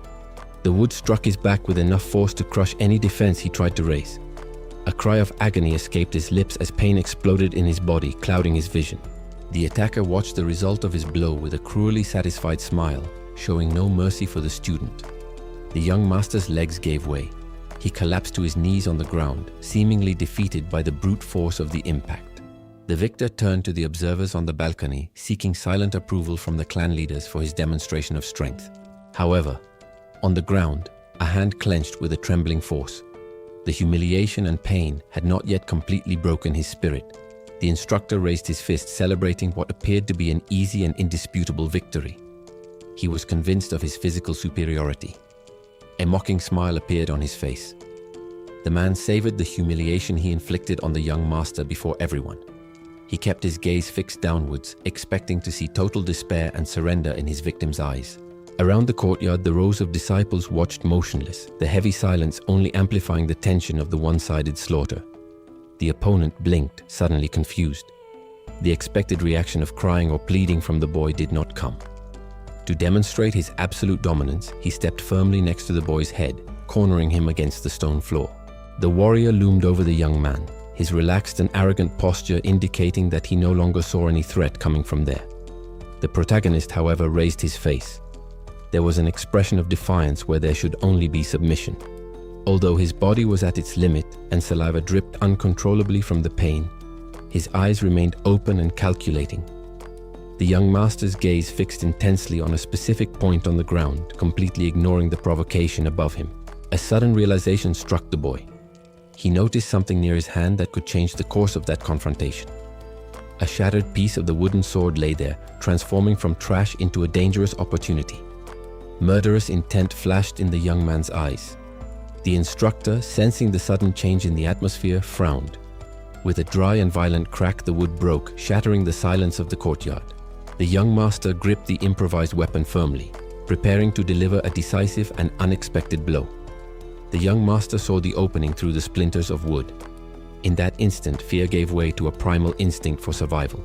The wood struck his back with enough force to crush any defense he tried to raise. A cry of agony escaped his lips as pain exploded in his body, clouding his vision. The attacker watched the result of his blow with a cruelly satisfied smile, showing no mercy for the student. The young master's legs gave way. He collapsed to his knees on the ground, seemingly defeated by the brute force of the impact. The victor turned to the observers on the balcony, seeking silent approval from the clan leaders for his demonstration of strength. However, on the ground, a hand clenched with a trembling force. The humiliation and pain had not yet completely broken his spirit. The instructor raised his fist, celebrating what appeared to be an easy and indisputable victory. He was convinced of his physical superiority. A mocking smile appeared on his face. The man savored the humiliation he inflicted on the young master before everyone. He kept his gaze fixed downwards, expecting to see total despair and surrender in his victim's eyes. Around the courtyard, the rows of disciples watched motionless, the heavy silence only amplifying the tension of the one-sided slaughter. The opponent blinked, suddenly confused. The expected reaction of crying or pleading from the boy did not come. To demonstrate his absolute dominance, he stepped firmly next to the boy's head, cornering him against the stone floor. The warrior loomed over the young man, his relaxed and arrogant posture indicating that he no longer saw any threat coming from there. The protagonist, however, raised his face. There was an expression of defiance where there should only be submission. Although his body was at its limit and saliva dripped uncontrollably from the pain, his eyes remained open and calculating. The young master's gaze fixed intensely on a specific point on the ground, completely ignoring the provocation above him. A sudden realization struck the boy. He noticed something near his hand that could change the course of that confrontation. A shattered piece of the wooden sword lay there, transforming from trash into a dangerous opportunity. Murderous intent flashed in the young man's eyes. The instructor, sensing the sudden change in the atmosphere, frowned. With a dry and violent crack, the wood broke, shattering the silence of the courtyard. The young master gripped the improvised weapon firmly, preparing to deliver a decisive and unexpected blow. The young master saw the opening through the splinters of wood. In that instant, fear gave way to a primal instinct for survival.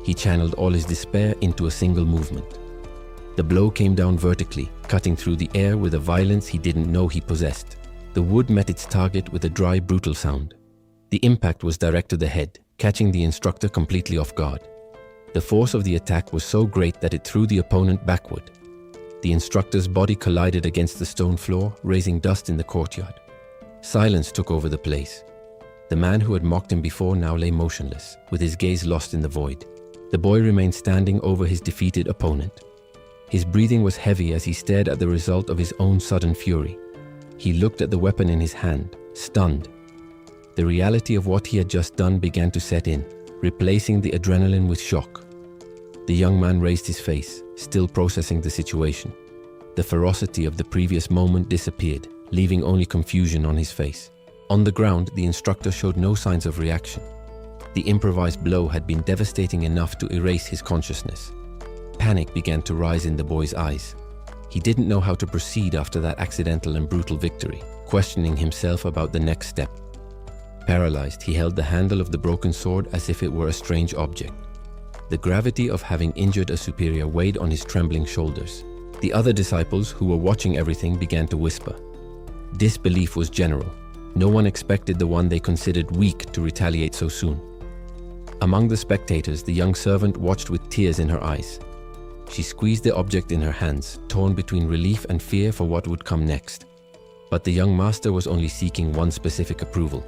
He channeled all his despair into a single movement. The blow came down vertically, cutting through the air with a violence he didn't know he possessed. The wood met its target with a dry, brutal sound. The impact was direct to the head, catching the instructor completely off guard. The force of the attack was so great that it threw the opponent backward. The instructor's body collided against the stone floor, raising dust in the courtyard. Silence took over the place. The man who had mocked him before now lay motionless, with his gaze lost in the void. The boy remained standing over his defeated opponent. His breathing was heavy as he stared at the result of his own sudden fury. He looked at the weapon in his hand, stunned. The reality of what he had just done began to set in, replacing the adrenaline with shock. The young man raised his face, still processing the situation. The ferocity of the previous moment disappeared, leaving only confusion on his face. On the ground, the instructor showed no signs of reaction. The improvised blow had been devastating enough to erase his consciousness. Panic began to rise in the boy's eyes. He didn't know how to proceed after that accidental and brutal victory, questioning himself about the next step. Paralyzed, he held the handle of the broken sword as if it were a strange object. The gravity of having injured a superior weighed on his trembling shoulders. The other disciples, who were watching everything, began to whisper. Disbelief was general. No one expected the one they considered weak to retaliate so soon. Among the spectators, the young servant watched with tears in her eyes. She squeezed the object in her hands, torn between relief and fear for what would come next. But the young master was only seeking one specific approval.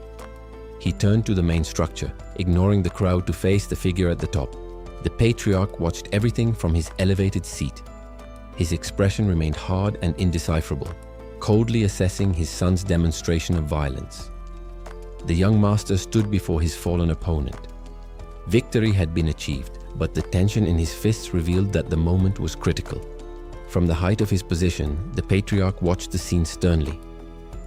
He turned to the main structure, ignoring the crowd to face the figure at the top. The patriarch watched everything from his elevated seat. His expression remained hard and indecipherable, coldly assessing his son's demonstration of violence. The young master stood before his fallen opponent. Victory had been achieved, but the tension in his fists revealed that the moment was critical. From the height of his position, the patriarch watched the scene sternly.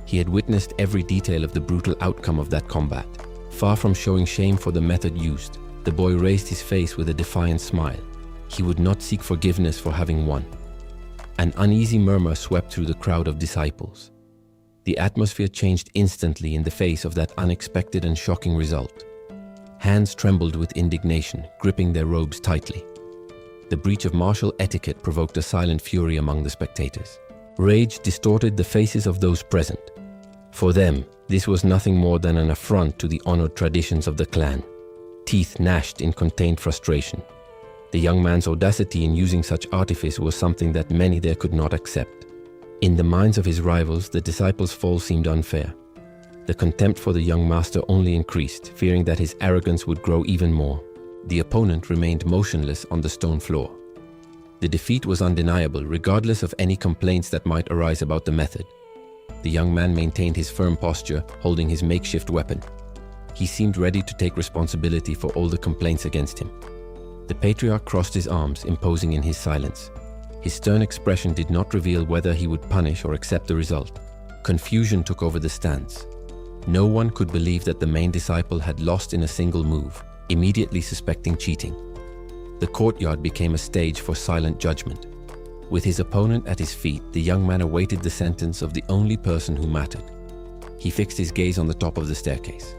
He had witnessed every detail of the brutal outcome of that combat. Far from showing shame for the method used, the boy raised his face with a defiant smile. He would not seek forgiveness for having won. An uneasy murmur swept through the crowd of disciples. The atmosphere changed instantly in the face of that unexpected and shocking result. Hands trembled with indignation, gripping their robes tightly. The breach of martial etiquette provoked a silent fury among the spectators. Rage distorted the faces of those present. For them, this was nothing more than an affront to the honored traditions of the clan. Teeth gnashed in contained frustration. The young man's audacity in using such artifice was something that many there could not accept. In the minds of his rivals, the disciples' fall seemed unfair. The contempt for the young master only increased, fearing that his arrogance would grow even more. The opponent remained motionless on the stone floor. The defeat was undeniable, regardless of any complaints that might arise about the method. The young man maintained his firm posture, holding his makeshift weapon. He seemed ready to take responsibility for all the complaints against him. The patriarch crossed his arms, imposing in his silence. His stern expression did not reveal whether he would punish or accept the result. Confusion took over the stance. No one could believe that the main disciple had lost in a single move, immediately suspecting cheating. The courtyard became a stage for silent judgment. With his opponent at his feet, the young man awaited the sentence of the only person who mattered. He fixed his gaze on the top of the staircase.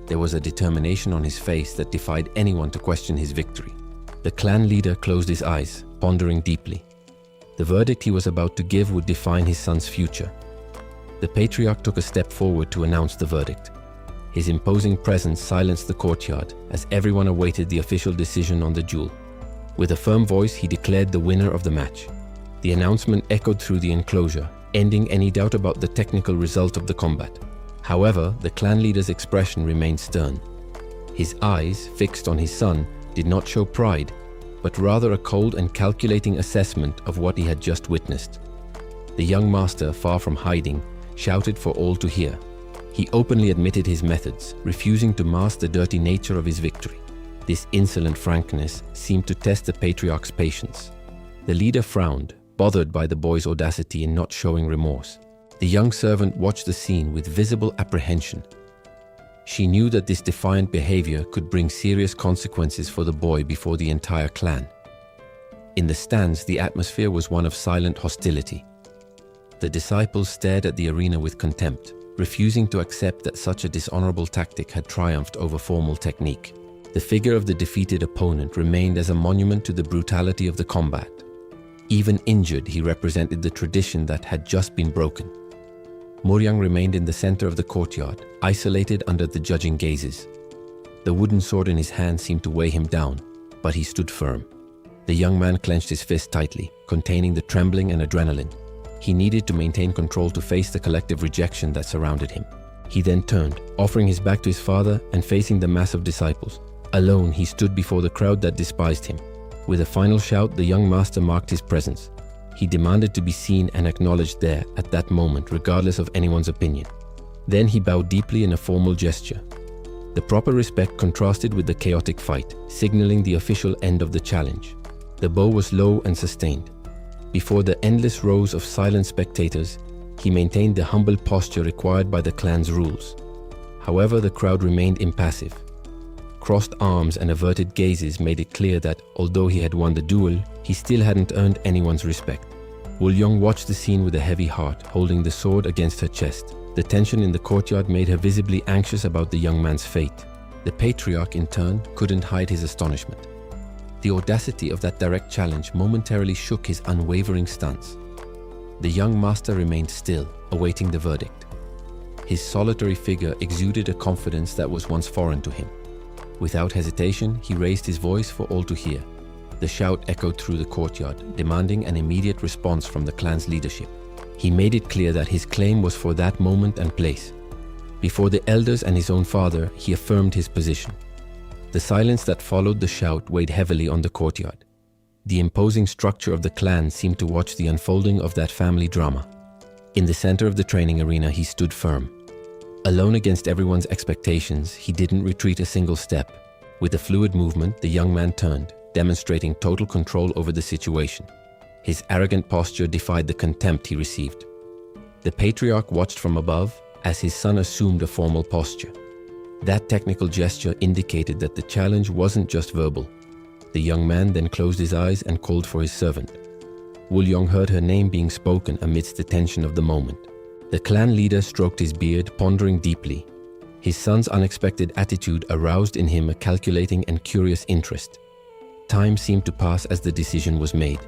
There was a determination on his face that defied anyone to question his victory. The clan leader closed his eyes, pondering deeply. The verdict he was about to give would define his son's future. The patriarch took a step forward to announce the verdict. His imposing presence silenced the courtyard as everyone awaited the official decision on the duel. With a firm voice, he declared the winner of the match. The announcement echoed through the enclosure, ending any doubt about the technical result of the combat. However, the clan leader's expression remained stern. His eyes, fixed on his son, did not show pride, but rather a cold and calculating assessment of what he had just witnessed. The young master, far from hiding, shouted for all to hear. He openly admitted his methods, refusing to mask the dirty nature of his victory. This insolent frankness seemed to test the patriarch's patience. The leader frowned, bothered by the boy's audacity in not showing remorse. The young servant watched the scene with visible apprehension. She knew that this defiant behavior could bring serious consequences for the boy before the entire clan. In the stands, the atmosphere was one of silent hostility. The disciples stared at the arena with contempt, refusing to accept that such a dishonorable tactic had triumphed over formal technique. The figure of the defeated opponent remained as a monument to the brutality of the combat. Even injured, he represented the tradition that had just been broken. Muryang remained in the center of the courtyard, isolated under the judging gazes. The wooden sword in his hand seemed to weigh him down, but he stood firm. The young man clenched his fist tightly, containing the trembling and adrenaline. He needed to maintain control to face the collective rejection that surrounded him. He then turned, offering his back to his father and facing the mass of disciples. Alone, he stood before the crowd that despised him. With a final shout, the young master marked his presence. He demanded to be seen and acknowledged there at that moment, regardless of anyone's opinion. Then he bowed deeply in a formal gesture. The proper respect contrasted with the chaotic fight, signaling the official end of the challenge. The bow was low and sustained. Before the endless rows of silent spectators, he maintained the humble posture required by the clan's rules. However, the crowd remained impassive. Crossed arms and averted gazes made it clear that, although he had won the duel, he still hadn't earned anyone's respect. Woo-Young watched the scene with a heavy heart, holding the sword against her chest. The tension in the courtyard made her visibly anxious about the young man's fate. The patriarch, in turn, couldn't hide his astonishment. The audacity of that direct challenge momentarily shook his unwavering stance. The young master remained still, awaiting the verdict. His solitary figure exuded a confidence that was once foreign to him. Without hesitation, he raised his voice for all to hear. The shout echoed through the courtyard, demanding an immediate response from the clan's leadership. He made it clear that his claim was for that moment and place. Before the elders and his own father, he affirmed his position. The silence that followed the shout weighed heavily on the courtyard. The imposing structure of the clan seemed to watch the unfolding of that family drama. In the center of the training arena, he stood firm. Alone against everyone's expectations, he didn't retreat a single step. With a fluid movement, the young man turned, demonstrating total control over the situation. His arrogant posture defied the contempt he received. The patriarch watched from above as his son assumed a formal posture. That technical gesture indicated that the challenge wasn't just verbal. The young man then closed his eyes and called for his servant. Woo-Young heard her name being spoken amidst the tension of the moment. The clan leader stroked his beard, pondering deeply. His son's unexpected attitude aroused in him a calculating and curious interest. Time seemed to pass as the decision was made.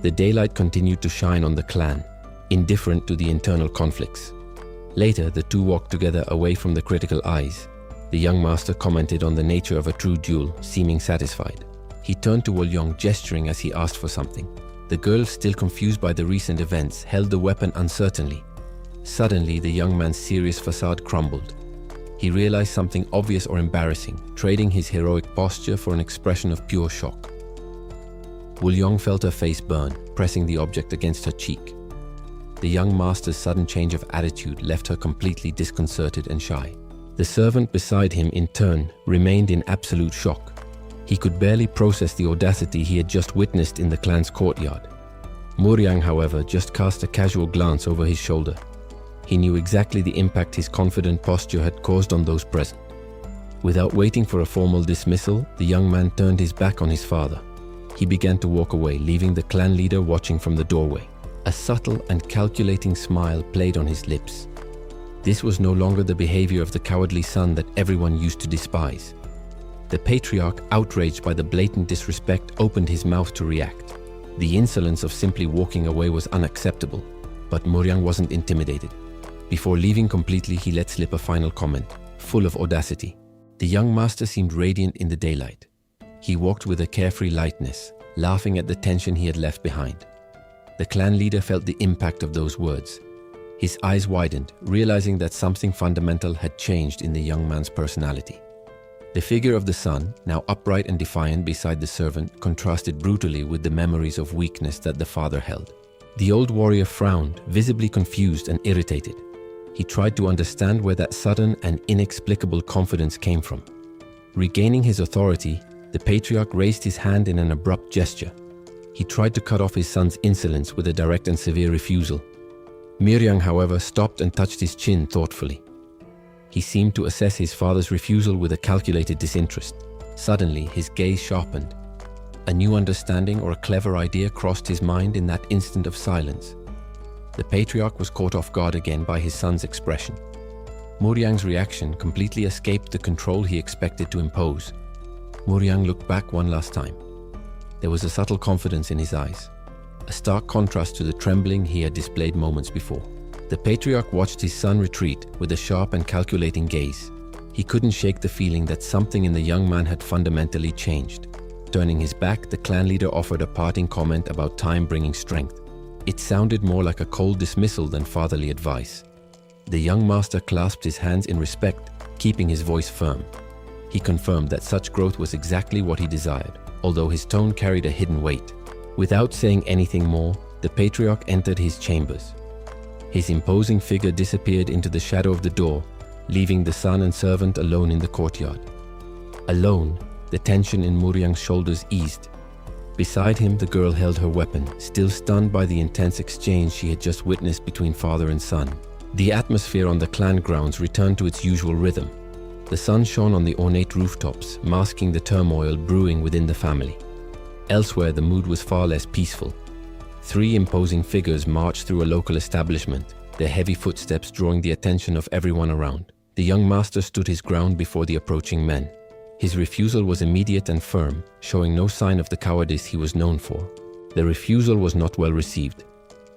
The daylight continued to shine on the clan, indifferent to the internal conflicts. Later, the two walked together away from the critical eyes. The young master commented on the nature of a true duel, seeming satisfied. He turned to Woo-Young, gesturing as he asked for something. The girl, still confused by the recent events, held the weapon uncertainly. Suddenly, the young man's serious facade crumbled. He realized something obvious or embarrassing, trading his heroic posture for an expression of pure shock. Woo-Young felt her face burn, pressing the object against her cheek. The young master's sudden change of attitude left her completely disconcerted and shy. The servant beside him, in turn, remained in absolute shock. He could barely process the audacity he had just witnessed in the clan's courtyard. Moriang, however, just cast a casual glance over his shoulder. He knew exactly the impact his confident posture had caused on those present. Without waiting for a formal dismissal, the young man turned his back on his father. He began to walk away, leaving the clan leader watching from the doorway. A subtle and calculating smile played on his lips. This was no longer the behavior of the cowardly son that everyone used to despise. The patriarch, outraged by the blatant disrespect, opened his mouth to react. The insolence of simply walking away was unacceptable, but Moriang wasn't intimidated. Before leaving completely, he let slip a final comment, full of audacity. The young master seemed radiant in the daylight. He walked with a carefree lightness, laughing at the tension he had left behind. The clan leader felt the impact of those words. His eyes widened, realizing that something fundamental had changed in the young man's personality. The figure of the son, now upright and defiant beside the servant, contrasted brutally with the memories of weakness that the father held. The old warrior frowned, visibly confused and irritated. He tried to understand where that sudden and inexplicable confidence came from. Regaining his authority, the patriarch raised his hand in an abrupt gesture. He tried to cut off his son's insolence with a direct and severe refusal. Moriang, however, stopped and touched his chin thoughtfully. He seemed to assess his father's refusal with a calculated disinterest. Suddenly, his gaze sharpened. A new understanding or a clever idea crossed his mind in that instant of silence. The patriarch was caught off guard again by his son's expression. Moriang's reaction completely escaped the control he expected to impose. Moriang looked back one last time. There was a subtle confidence in his eyes, a stark contrast to the trembling he had displayed moments before. The patriarch watched his son retreat with a sharp and calculating gaze. He couldn't shake the feeling that something in the young man had fundamentally changed. Turning his back, the clan leader offered a parting comment about time bringing strength. It sounded more like a cold dismissal than fatherly advice. The young master clasped his hands in respect, keeping his voice firm. He confirmed that such growth was exactly what he desired, although his tone carried a hidden weight. Without saying anything more, the patriarch entered his chambers. His imposing figure disappeared into the shadow of the door, leaving the son and servant alone in the courtyard. Alone, the tension in Moriang's shoulders eased. Beside him, the girl held her weapon, still stunned by the intense exchange she had just witnessed between father and son. The atmosphere on the clan grounds returned to its usual rhythm. The sun shone on the ornate rooftops, masking the turmoil brewing within the family. Elsewhere, the mood was far less peaceful. 3 imposing figures marched through a local establishment, their heavy footsteps drawing the attention of everyone around. The young master stood his ground before the approaching men. His refusal was immediate and firm, showing no sign of the cowardice he was known for. The refusal was not well received.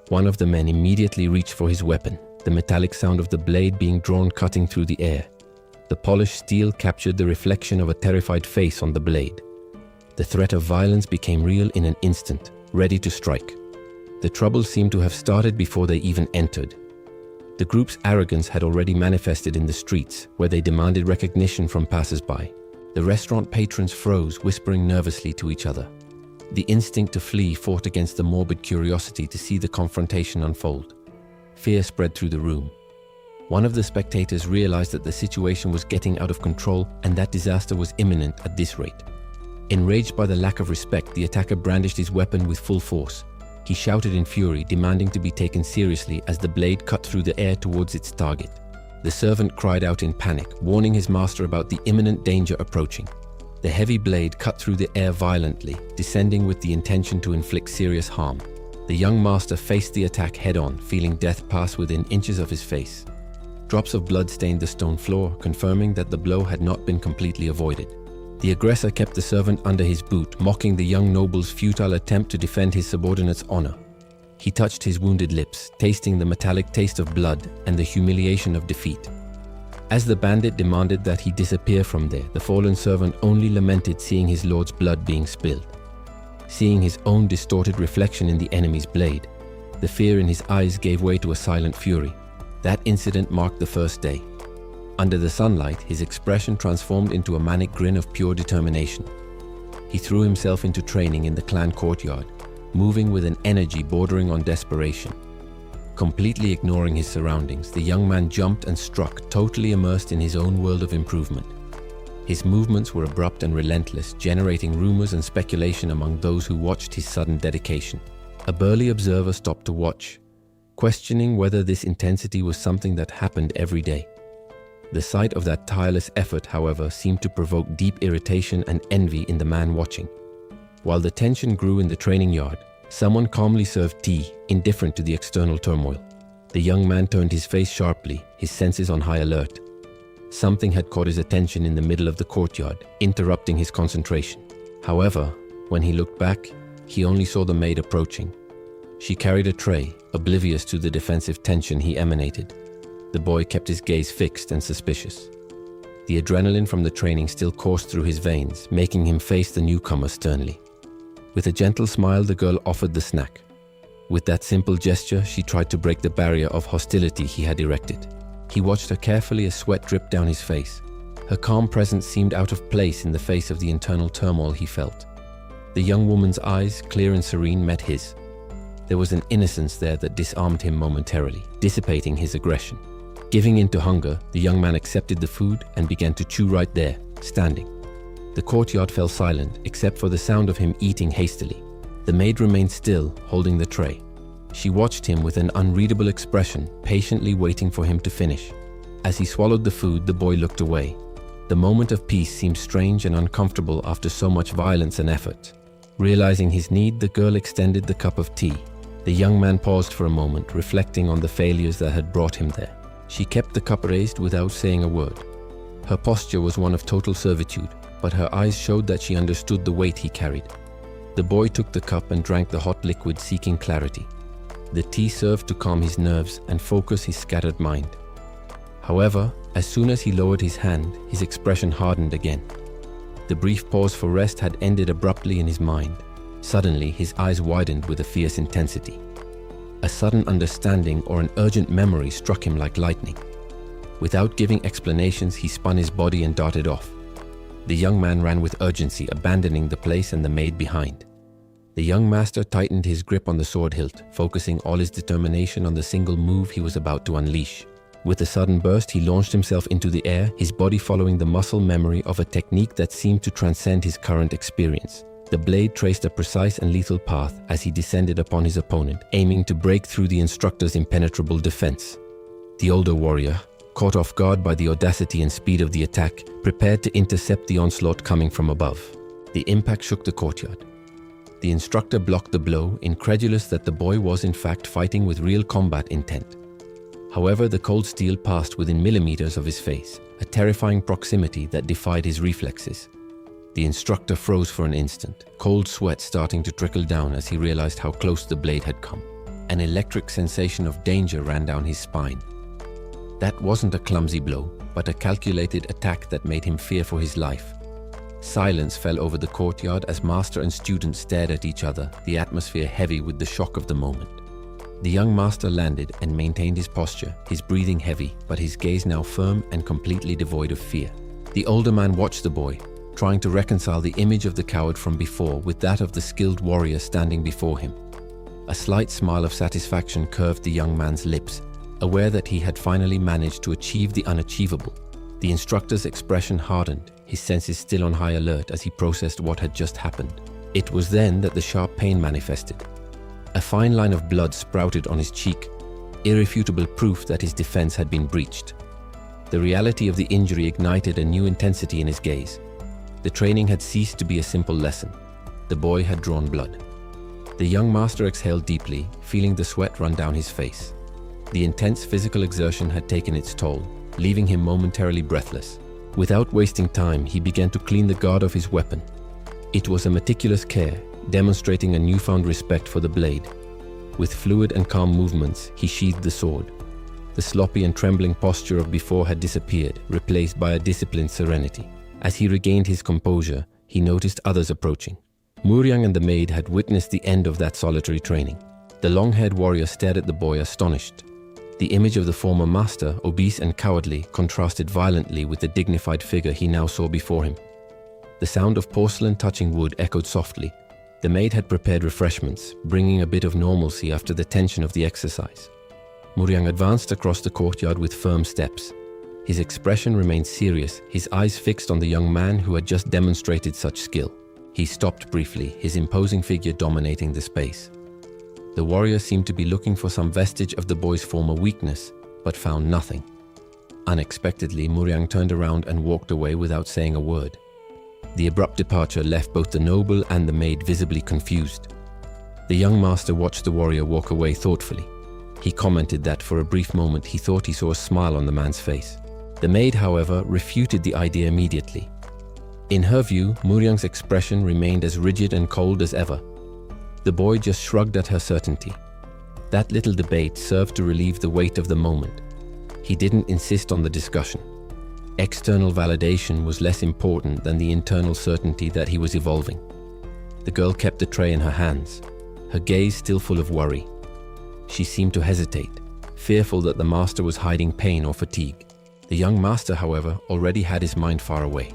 One of the men immediately reached for his weapon, the metallic sound of the blade being drawn cutting through the air. The polished steel captured the reflection of a terrified face on the blade. The threat of violence became real in an instant, ready to strike. The trouble seemed to have started before they even entered. The group's arrogance had already manifested in the streets, where they demanded recognition from passers-by. The restaurant patrons froze, whispering nervously to each other. The instinct to flee fought against the morbid curiosity to see the confrontation unfold. Fear spread through the room. One of the spectators realized that the situation was getting out of control and that disaster was imminent at this rate. Enraged by the lack of respect, the attacker brandished his weapon with full force. He shouted in fury, demanding to be taken seriously as the blade cut through the air towards its target. The servant cried out in panic, warning his master about the imminent danger approaching. The heavy blade cut through the air violently, descending with the intention to inflict serious harm. The young master faced the attack head-on, feeling death pass within inches of his face. Drops of blood stained the stone floor, confirming that the blow had not been completely avoided. The aggressor kept the servant under his boot, mocking the young noble's futile attempt to defend his subordinate's honor. He touched his wounded lips, tasting the metallic taste of blood and the humiliation of defeat. As the bandit demanded that he disappear from there, the fallen servant only lamented seeing his lord's blood being spilled. Seeing his own distorted reflection in the enemy's blade, the fear in his eyes gave way to a silent fury. That incident marked the first day. Under the sunlight, his expression transformed into a manic grin of pure determination. He threw himself into training in the clan courtyard, moving with an energy bordering on desperation. Completely ignoring his surroundings, the young man jumped and struck, totally immersed in his own world of improvement. His movements were abrupt and relentless, generating rumors and speculation among those who watched his sudden dedication. A burly observer stopped to watch, questioning whether this intensity was something that happened every day. The sight of that tireless effort, however, seemed to provoke deep irritation and envy in the man watching. While the tension grew in the training yard, someone calmly served tea, indifferent to the external turmoil. The young man turned his face sharply, his senses on high alert. Something had caught his attention in the middle of the courtyard, interrupting his concentration. However, when he looked back, he only saw the maid approaching. She carried a tray, oblivious to the defensive tension he emanated. The boy kept his gaze fixed and suspicious. The adrenaline from the training still coursed through his veins, making him face the newcomer sternly. With a gentle smile, the girl offered the snack. With that simple gesture, she tried to break the barrier of hostility he had erected. He watched her carefully as sweat dripped down his face. Her calm presence seemed out of place in the face of the internal turmoil he felt. The young woman's eyes, clear and serene, met his. There was an innocence there that disarmed him momentarily, dissipating his aggression. Giving in to hunger, the young man accepted the food and began to chew right there, standing. The courtyard fell silent, except for the sound of him eating hastily. The maid remained still, holding the tray. She watched him with an unreadable expression, patiently waiting for him to finish. As he swallowed the food, the boy looked away. The moment of peace seemed strange and uncomfortable after so much violence and effort. Realizing his need, the girl extended the cup of tea. The young man paused for a moment, reflecting on the failures that had brought him there. She kept the cup raised without saying a word. Her posture was one of total servitude, but her eyes showed that she understood the weight he carried. The boy took the cup and drank the hot liquid, seeking clarity. The tea served to calm his nerves and focus his scattered mind. However, as soon as he lowered his hand, his expression hardened again. The brief pause for rest had ended abruptly in his mind. Suddenly, his eyes widened with a fierce intensity. A sudden understanding or an urgent memory struck him like lightning. Without giving explanations, he spun his body and darted off. The young man ran with urgency, abandoning the place and the maid behind. The young master tightened his grip on the sword hilt, focusing all his determination on the single move he was about to unleash. With a sudden burst, he launched himself into the air, his body following the muscle memory of a technique that seemed to transcend his current experience. The blade traced a precise and lethal path as he descended upon his opponent, aiming to break through the instructor's impenetrable defense. The older warrior, caught off guard by the audacity and speed of the attack, prepared to intercept the onslaught coming from above. The impact shook the courtyard. The instructor blocked the blow, incredulous that the boy was in fact fighting with real combat intent. However, the cold steel passed within millimeters of his face, a terrifying proximity that defied his reflexes. The instructor froze for an instant, cold sweat starting to trickle down as he realized how close the blade had come. An electric sensation of danger ran down his spine. That wasn't a clumsy blow. but a calculated attack that made him fear for his life. Silence fell over the courtyard as master and student stared at each other, the atmosphere heavy with the shock of the moment. The young master landed and maintained his posture, his breathing heavy, but his gaze now firm and completely devoid of fear. The older man watched the boy, trying to reconcile the image of the coward from before with that of the skilled warrior standing before him. A slight smile of satisfaction curved the young man's lips, aware that he had finally managed to achieve the unachievable. The instructor's expression hardened, his senses still on high alert as he processed what had just happened. It was then that the sharp pain manifested. A fine line of blood sprouted on his cheek, irrefutable proof that his defense had been breached. The reality of the injury ignited a new intensity in his gaze. The training had ceased to be a simple lesson. The boy had drawn blood. The young master exhaled deeply, feeling the sweat run down his face. The intense physical exertion had taken its toll, leaving him momentarily breathless. Without wasting time, he began to clean the guard of his weapon. It was a meticulous care, demonstrating a newfound respect for the blade. With fluid and calm movements, he sheathed the sword. The sloppy and trembling posture of before had disappeared, replaced by a disciplined serenity. As he regained his composure, he noticed others approaching. Muryang and the maid had witnessed the end of that solitary training. The long-haired warrior stared at the boy astonished. The image of the former master, obese and cowardly, contrasted violently with the dignified figure he now saw before him. The sound of porcelain touching wood echoed softly. The maid had prepared refreshments, bringing a bit of normalcy after the tension of the exercise. Muryang advanced across the courtyard with firm steps. His expression remained serious, his eyes fixed on the young man who had just demonstrated such skill. He stopped briefly, his imposing figure dominating the space. The warrior seemed to be looking for some vestige of the boy's former weakness, but found nothing. Unexpectedly, Muryang turned around and walked away without saying a word. The abrupt departure left both the noble and the maid visibly confused. The young master watched the warrior walk away thoughtfully. He commented that for a brief moment he thought he saw a smile on the man's face. The maid, however, refuted the idea immediately. In her view, Muryang's expression remained as rigid and cold as ever. The boy just shrugged at her certainty. That little debate served to relieve the weight of the moment. He didn't insist on the discussion. External validation was less important than the internal certainty that he was evolving. The girl kept the tray in her hands, her gaze still full of worry. She seemed to hesitate, fearful that the master was hiding pain or fatigue. The young master, however, already had his mind far away.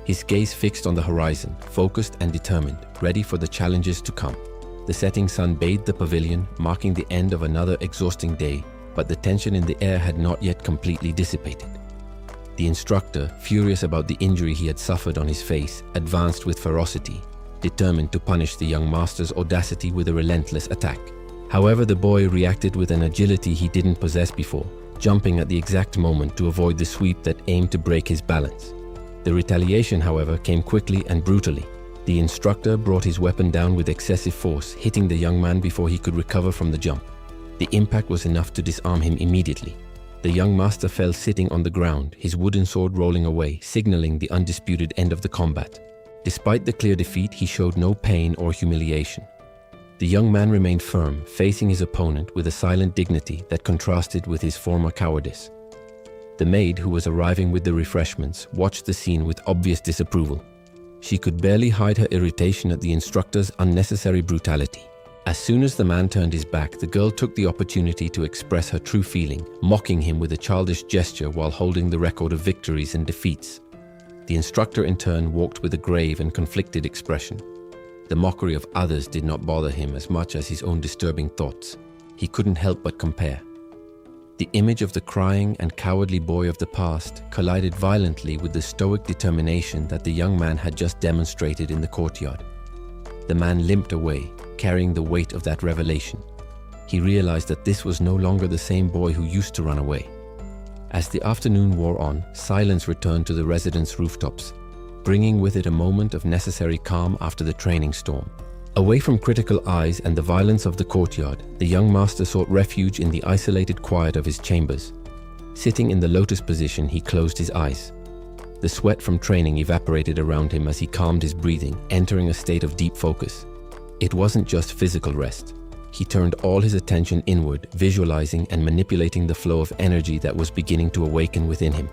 His gaze fixed on the horizon, focused and determined, ready for the challenges to come. The setting sun bathed the pavilion, marking the end of another exhausting day, but the tension in the air had not yet completely dissipated. The instructor, furious about the injury he had suffered on his face, advanced with ferocity, determined to punish the young master's audacity with a relentless attack. However, the boy reacted with an agility he didn't possess before, jumping at the exact moment to avoid the sweep that aimed to break his balance. The retaliation, however, came quickly and brutally. The instructor brought his weapon down with excessive force, hitting the young man before he could recover from the jump. The impact was enough to disarm him immediately. The young master fell sitting on the ground, his wooden sword rolling away, signaling the undisputed end of the combat. Despite the clear defeat, he showed no pain or humiliation. The young man remained firm, facing his opponent with a silent dignity that contrasted with his former cowardice. The maid, who was arriving with the refreshments, watched the scene with obvious disapproval. She could barely hide her irritation at the instructor's unnecessary brutality. As soon as the man turned his back, the girl took the opportunity to express her true feeling, mocking him with a childish gesture while holding the record of victories and defeats. The instructor in turn walked with a grave and conflicted expression. The mockery of others did not bother him as much as his own disturbing thoughts. He couldn't help but compare. The image of the crying and cowardly boy of the past collided violently with the stoic determination that the young man had just demonstrated in the courtyard. The man limped away, carrying the weight of that revelation. He realized that this was no longer the same boy who used to run away. As the afternoon wore on, silence returned to the residence rooftops, bringing with it a moment of necessary calm after the training storm. Away from critical eyes and the violence of the courtyard, the young master sought refuge in the isolated quiet of his chambers. Sitting in the lotus position, he closed his eyes. The sweat from training evaporated around him as he calmed his breathing, entering a state of deep focus. It wasn't just physical rest. He turned all his attention inward, visualizing and manipulating the flow of energy that was beginning to awaken within him.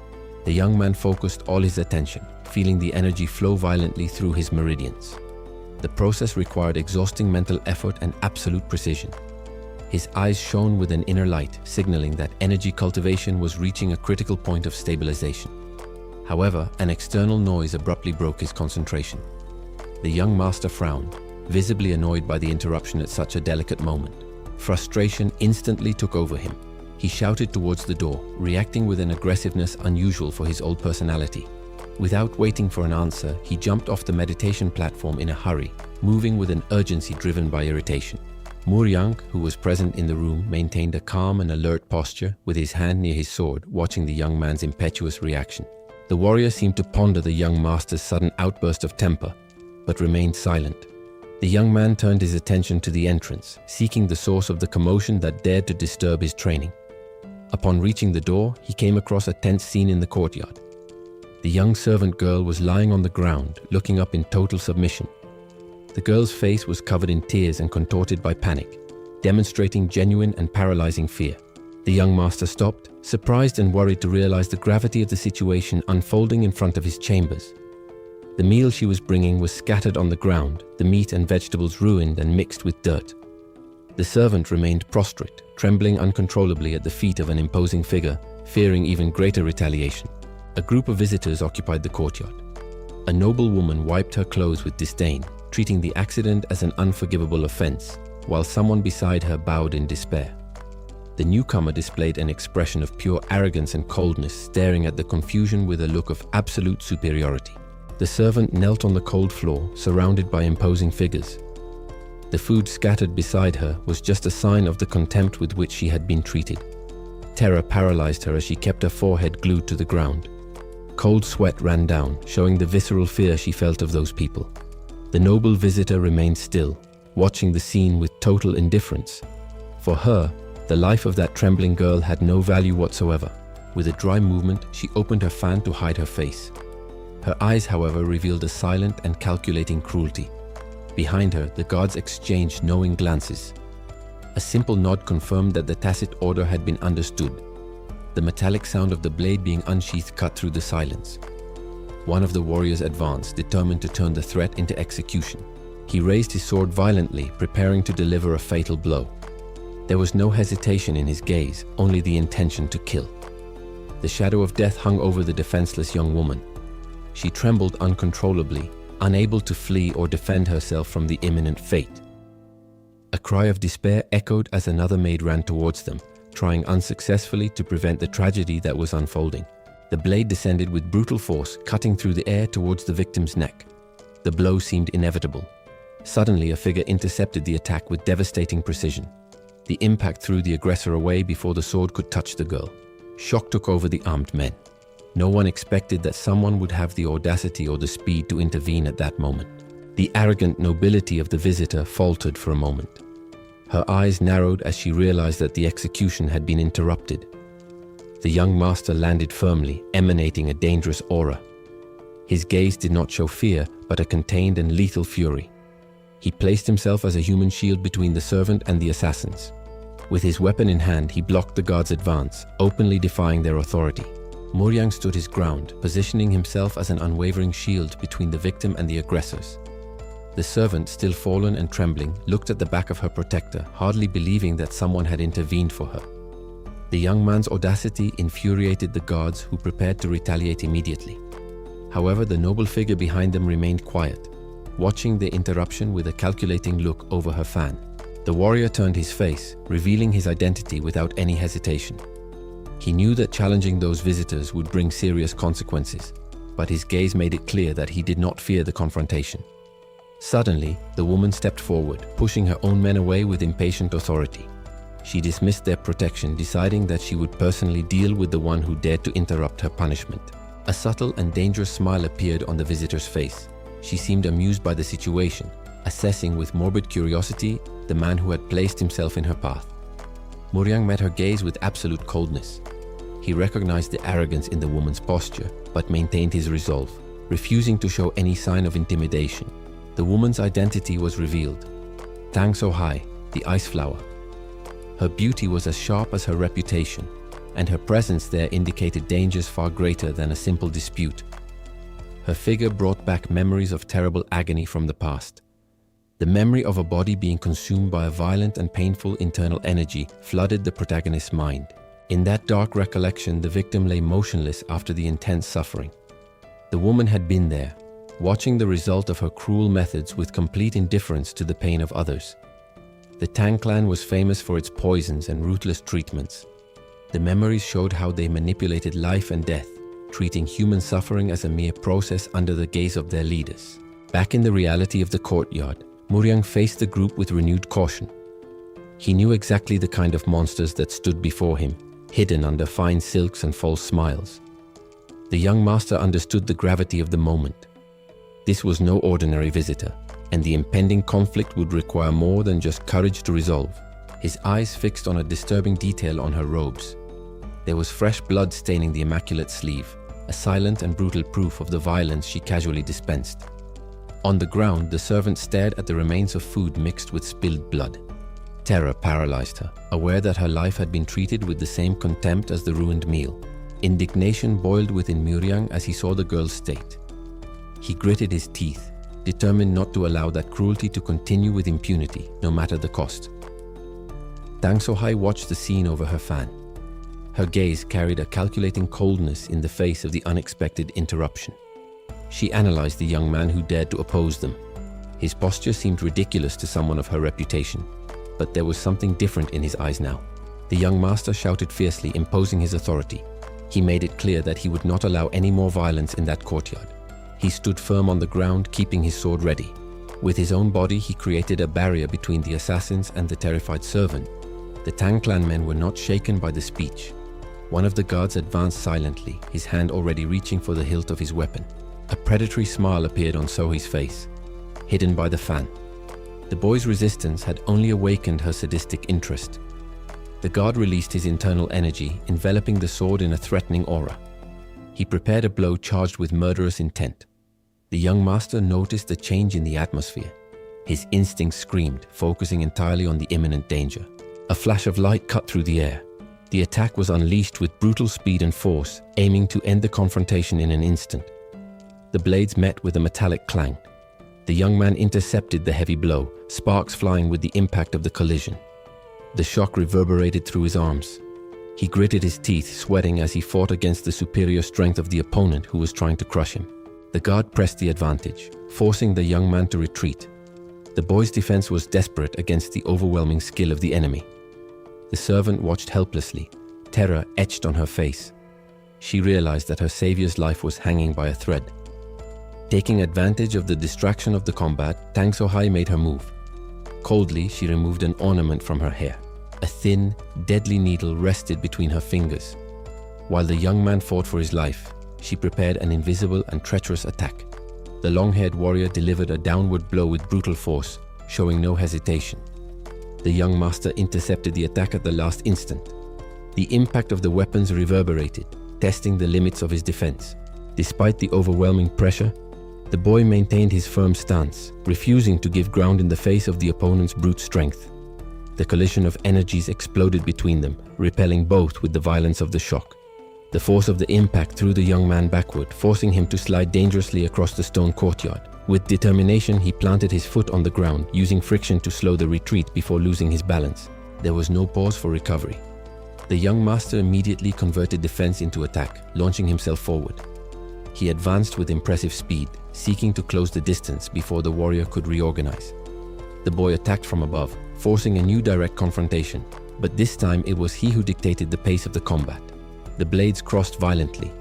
The young man focused all his attention, feeling the energy flow violently through his meridians. The process required exhausting mental effort and absolute precision. His eyes shone with an inner light, signaling that energy cultivation was reaching a critical point of stabilization. However, an external noise abruptly broke his concentration. The young master frowned, visibly annoyed by the interruption at such a delicate moment. Frustration instantly took over him. He shouted towards the door, reacting with an aggressiveness unusual for his old personality. Without waiting for an answer, he jumped off the meditation platform in a hurry, moving with an urgency driven by irritation. Muryang, who was present in the room, maintained a calm and alert posture, with his hand near his sword, watching the young man's impetuous reaction. The warrior seemed to ponder the young master's sudden outburst of temper, but remained silent. The young man turned his attention to the entrance, seeking the source of the commotion that dared to disturb his training. Upon reaching the door, he came across a tense scene in the courtyard. The young servant girl was lying on the ground, looking up in total submission. The girl's face was covered in tears and contorted by panic, demonstrating genuine and paralyzing fear. The young master stopped, surprised and worried to realize the gravity of the situation unfolding in front of his chambers. The meal she was bringing was scattered on the ground, the meat and vegetables ruined and mixed with dirt. The servant remained prostrate, trembling uncontrollably at the feet of an imposing figure, fearing even greater retaliation. A group of visitors occupied the courtyard. A noble woman wiped her clothes with disdain, treating the accident as an unforgivable offense, while someone beside her bowed in despair. The newcomer displayed an expression of pure arrogance and coldness, staring at the confusion with a look of absolute superiority. The servant knelt on the cold floor, surrounded by imposing figures. The food scattered beside her was just a sign of the contempt with which she had been treated. Terror paralyzed her as she kept her forehead glued to the ground. Cold sweat ran down, showing the visceral fear she felt of those people. The noble visitor remained still, watching the scene with total indifference. For her, the life of that trembling girl had no value whatsoever. With a dry movement, she opened her fan to hide her face. Her eyes, however, revealed a silent and calculating cruelty. Behind her, the guards exchanged knowing glances. A simple nod confirmed that the tacit order had been understood. The metallic sound of the blade being unsheathed cut through the silence. One of the warriors advanced, determined to turn the threat into execution. He raised his sword violently, preparing to deliver a fatal blow. There was no hesitation in his gaze, only the intention to kill. The shadow of death hung over the defenseless young woman. She trembled uncontrollably, unable to flee or defend herself from the imminent fate. A cry of despair echoed as another maid ran towards them, trying unsuccessfully to prevent the tragedy that was unfolding. The blade descended with brutal force, cutting through the air towards the victim's neck. The blow seemed inevitable. Suddenly, a figure intercepted the attack with devastating precision. The impact threw the aggressor away before the sword could touch the girl. Shock took over the armed men. No one expected that someone would have the audacity or the speed to intervene at that moment. The arrogant nobility of the visitor faltered for a moment. Her eyes narrowed as she realized that the execution had been interrupted. The young master landed firmly, emanating a dangerous aura. His gaze did not show fear, but a contained and lethal fury. He placed himself as a human shield between the servant and the assassins. With his weapon in hand, he blocked the guards' advance, openly defying their authority. Muryang stood his ground, positioning himself as an unwavering shield between the victim and the aggressors. The servant, still fallen and trembling, looked at the back of her protector, hardly believing that someone had intervened for her. The young man's audacity infuriated the guards, who prepared to retaliate immediately. However, the noble figure behind them remained quiet, watching the interruption with a calculating look over her fan. The warrior turned his face, revealing his identity without any hesitation. He knew that challenging those visitors would bring serious consequences, but his gaze made it clear that he did not fear the confrontation. Suddenly, the woman stepped forward, pushing her own men away with impatient authority. She dismissed their protection, deciding that she would personally deal with the one who dared to interrupt her punishment. A subtle and dangerous smile appeared on the visitor's face. She seemed amused by the situation, assessing with morbid curiosity the man who had placed himself in her path. Muryang met her gaze with absolute coldness. He recognized the arrogance in the woman's posture, but maintained his resolve, refusing to show any sign of intimidation. The woman's identity was revealed. Tang So Hai, the ice flower. Her beauty was as sharp as her reputation, and her presence there indicated dangers far greater than a simple dispute. Her figure brought back memories of terrible agony from the past. The memory of a body being consumed by a violent and painful internal energy flooded the protagonist's mind. In that dark recollection, the victim lay motionless after the intense suffering. The woman had been there, watching the result of her cruel methods with complete indifference to the pain of others. The Tang clan was famous for its poisons and ruthless treatments. The memories showed how they manipulated life and death, treating human suffering as a mere process under the gaze of their leaders. Back in the reality of the courtyard, Muryang faced the group with renewed caution. He knew exactly the kind of monsters that stood before him, hidden under fine silks and false smiles. The young master understood the gravity of the moment. This was no ordinary visitor, and the impending conflict would require more than just courage to resolve. His eyes fixed on a disturbing detail on her robes. There was fresh blood staining the immaculate sleeve, a silent and brutal proof of the violence she casually dispensed. On the ground, the servant stared at the remains of food mixed with spilled blood. Terror paralyzed her, aware that her life had been treated with the same contempt as the ruined meal. Indignation boiled within Muryang as he saw the girl's state. He gritted his teeth, determined not to allow that cruelty to continue with impunity, no matter the cost. Tang Sohai watched the scene over her fan. Her gaze carried a calculating coldness in the face of the unexpected interruption. She analyzed the young man who dared to oppose them. His posture seemed ridiculous to someone of her reputation, but there was something different in his eyes now. The young master shouted fiercely, imposing his authority. He made it clear that he would not allow any more violence in that courtyard. He stood firm on the ground, keeping his sword ready. With his own body, he created a barrier between the assassins and the terrified servant. The Tang clan men were not shaken by the speech. One of the guards advanced silently, his hand already reaching for the hilt of his weapon. A predatory smile appeared on Sohi's face, hidden by the fan. The boy's resistance had only awakened her sadistic interest. The guard released his internal energy, enveloping the sword in a threatening aura. He prepared a blow charged with murderous intent. The young master noticed the change in the atmosphere. His instincts screamed, focusing entirely on the imminent danger. A flash of light cut through the air. The attack was unleashed with brutal speed and force, aiming to end the confrontation in an instant. The blades met with a metallic clang. The young man intercepted the heavy blow, sparks flying with the impact of the collision. The shock reverberated through his arms. He gritted his teeth, sweating as he fought against the superior strength of the opponent who was trying to crush him. The guard pressed the advantage, forcing the young man to retreat. The boy's defense was desperate against the overwhelming skill of the enemy. The servant watched helplessly, terror etched on her face. She realized that her savior's life was hanging by a thread. Taking advantage of the distraction of the combat, Tang Sohai made her move. Coldly, she removed an ornament from her hair. A thin, deadly needle rested between her fingers. While the young man fought for his life, she prepared an invisible and treacherous attack. The long-haired warrior delivered a downward blow with brutal force, showing no hesitation. The young master intercepted the attack at the last instant. The impact of the weapons reverberated, testing the limits of his defense. Despite the overwhelming pressure, the boy maintained his firm stance, refusing to give ground in the face of the opponent's brute strength. The collision of energies exploded between them, repelling both with the violence of the shock. The force of the impact threw the young man backward, forcing him to slide dangerously across the stone courtyard. With determination, he planted his foot on the ground, using friction to slow the retreat before losing his balance. There was no pause for recovery. The young master immediately converted defense into attack, launching himself forward. He advanced with impressive speed, seeking to close the distance before the warrior could reorganize. The boy attacked from above, forcing a new direct confrontation, but this time it was he who dictated the pace of the combat. The blades crossed violently.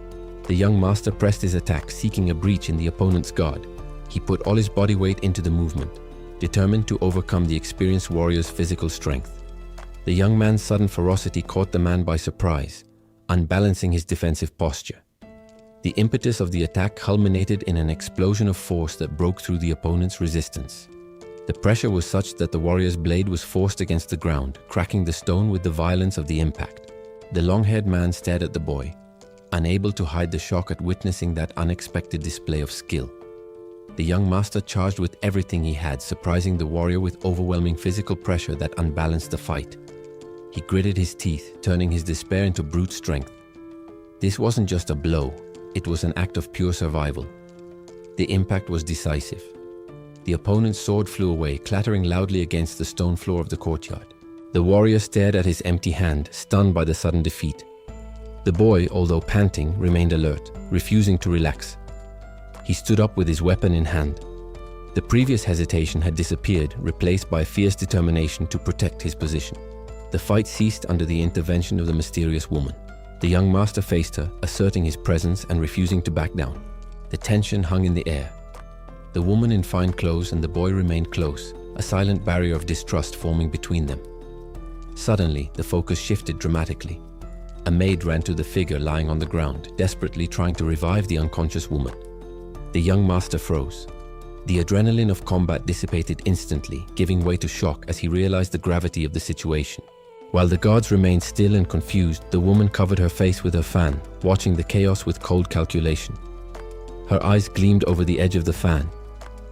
The young master pressed his attack, seeking a breach in the opponent's guard. He put all his body weight into the movement, determined to overcome the experienced warrior's physical strength. The young man's sudden ferocity caught the man by surprise, unbalancing his defensive posture. The impetus of the attack culminated in an explosion of force that broke through the opponent's resistance. The pressure was such that the warrior's blade was forced against the ground, cracking the stone with the violence of the impact. The long-haired man stared at the boy, unable to hide the shock at witnessing that unexpected display of skill. The young master charged with everything he had, surprising the warrior with overwhelming physical pressure that unbalanced the fight. He gritted his teeth, turning his despair into brute strength. This wasn't just a blow, it was an act of pure survival. The impact was decisive. The opponent's sword flew away, clattering loudly against the stone floor of the courtyard. The warrior stared at his empty hand, stunned by the sudden defeat. The boy, although panting, remained alert, refusing to relax. He stood up with his weapon in hand. The previous hesitation had disappeared, replaced by a fierce determination to protect his position. The fight ceased under the intervention of the mysterious woman. The young master faced her, asserting his presence and refusing to back down. The tension hung in the air. The woman in fine clothes and the boy remained close, a silent barrier of distrust forming between them. Suddenly, the focus shifted dramatically. A maid ran to the figure lying on the ground, desperately trying to revive the unconscious woman. The young master froze. The adrenaline of combat dissipated instantly, giving way to shock as he realized the gravity of the situation. While the guards remained still and confused, the woman covered her face with her fan, watching the chaos with cold calculation. Her eyes gleamed over the edge of the fan.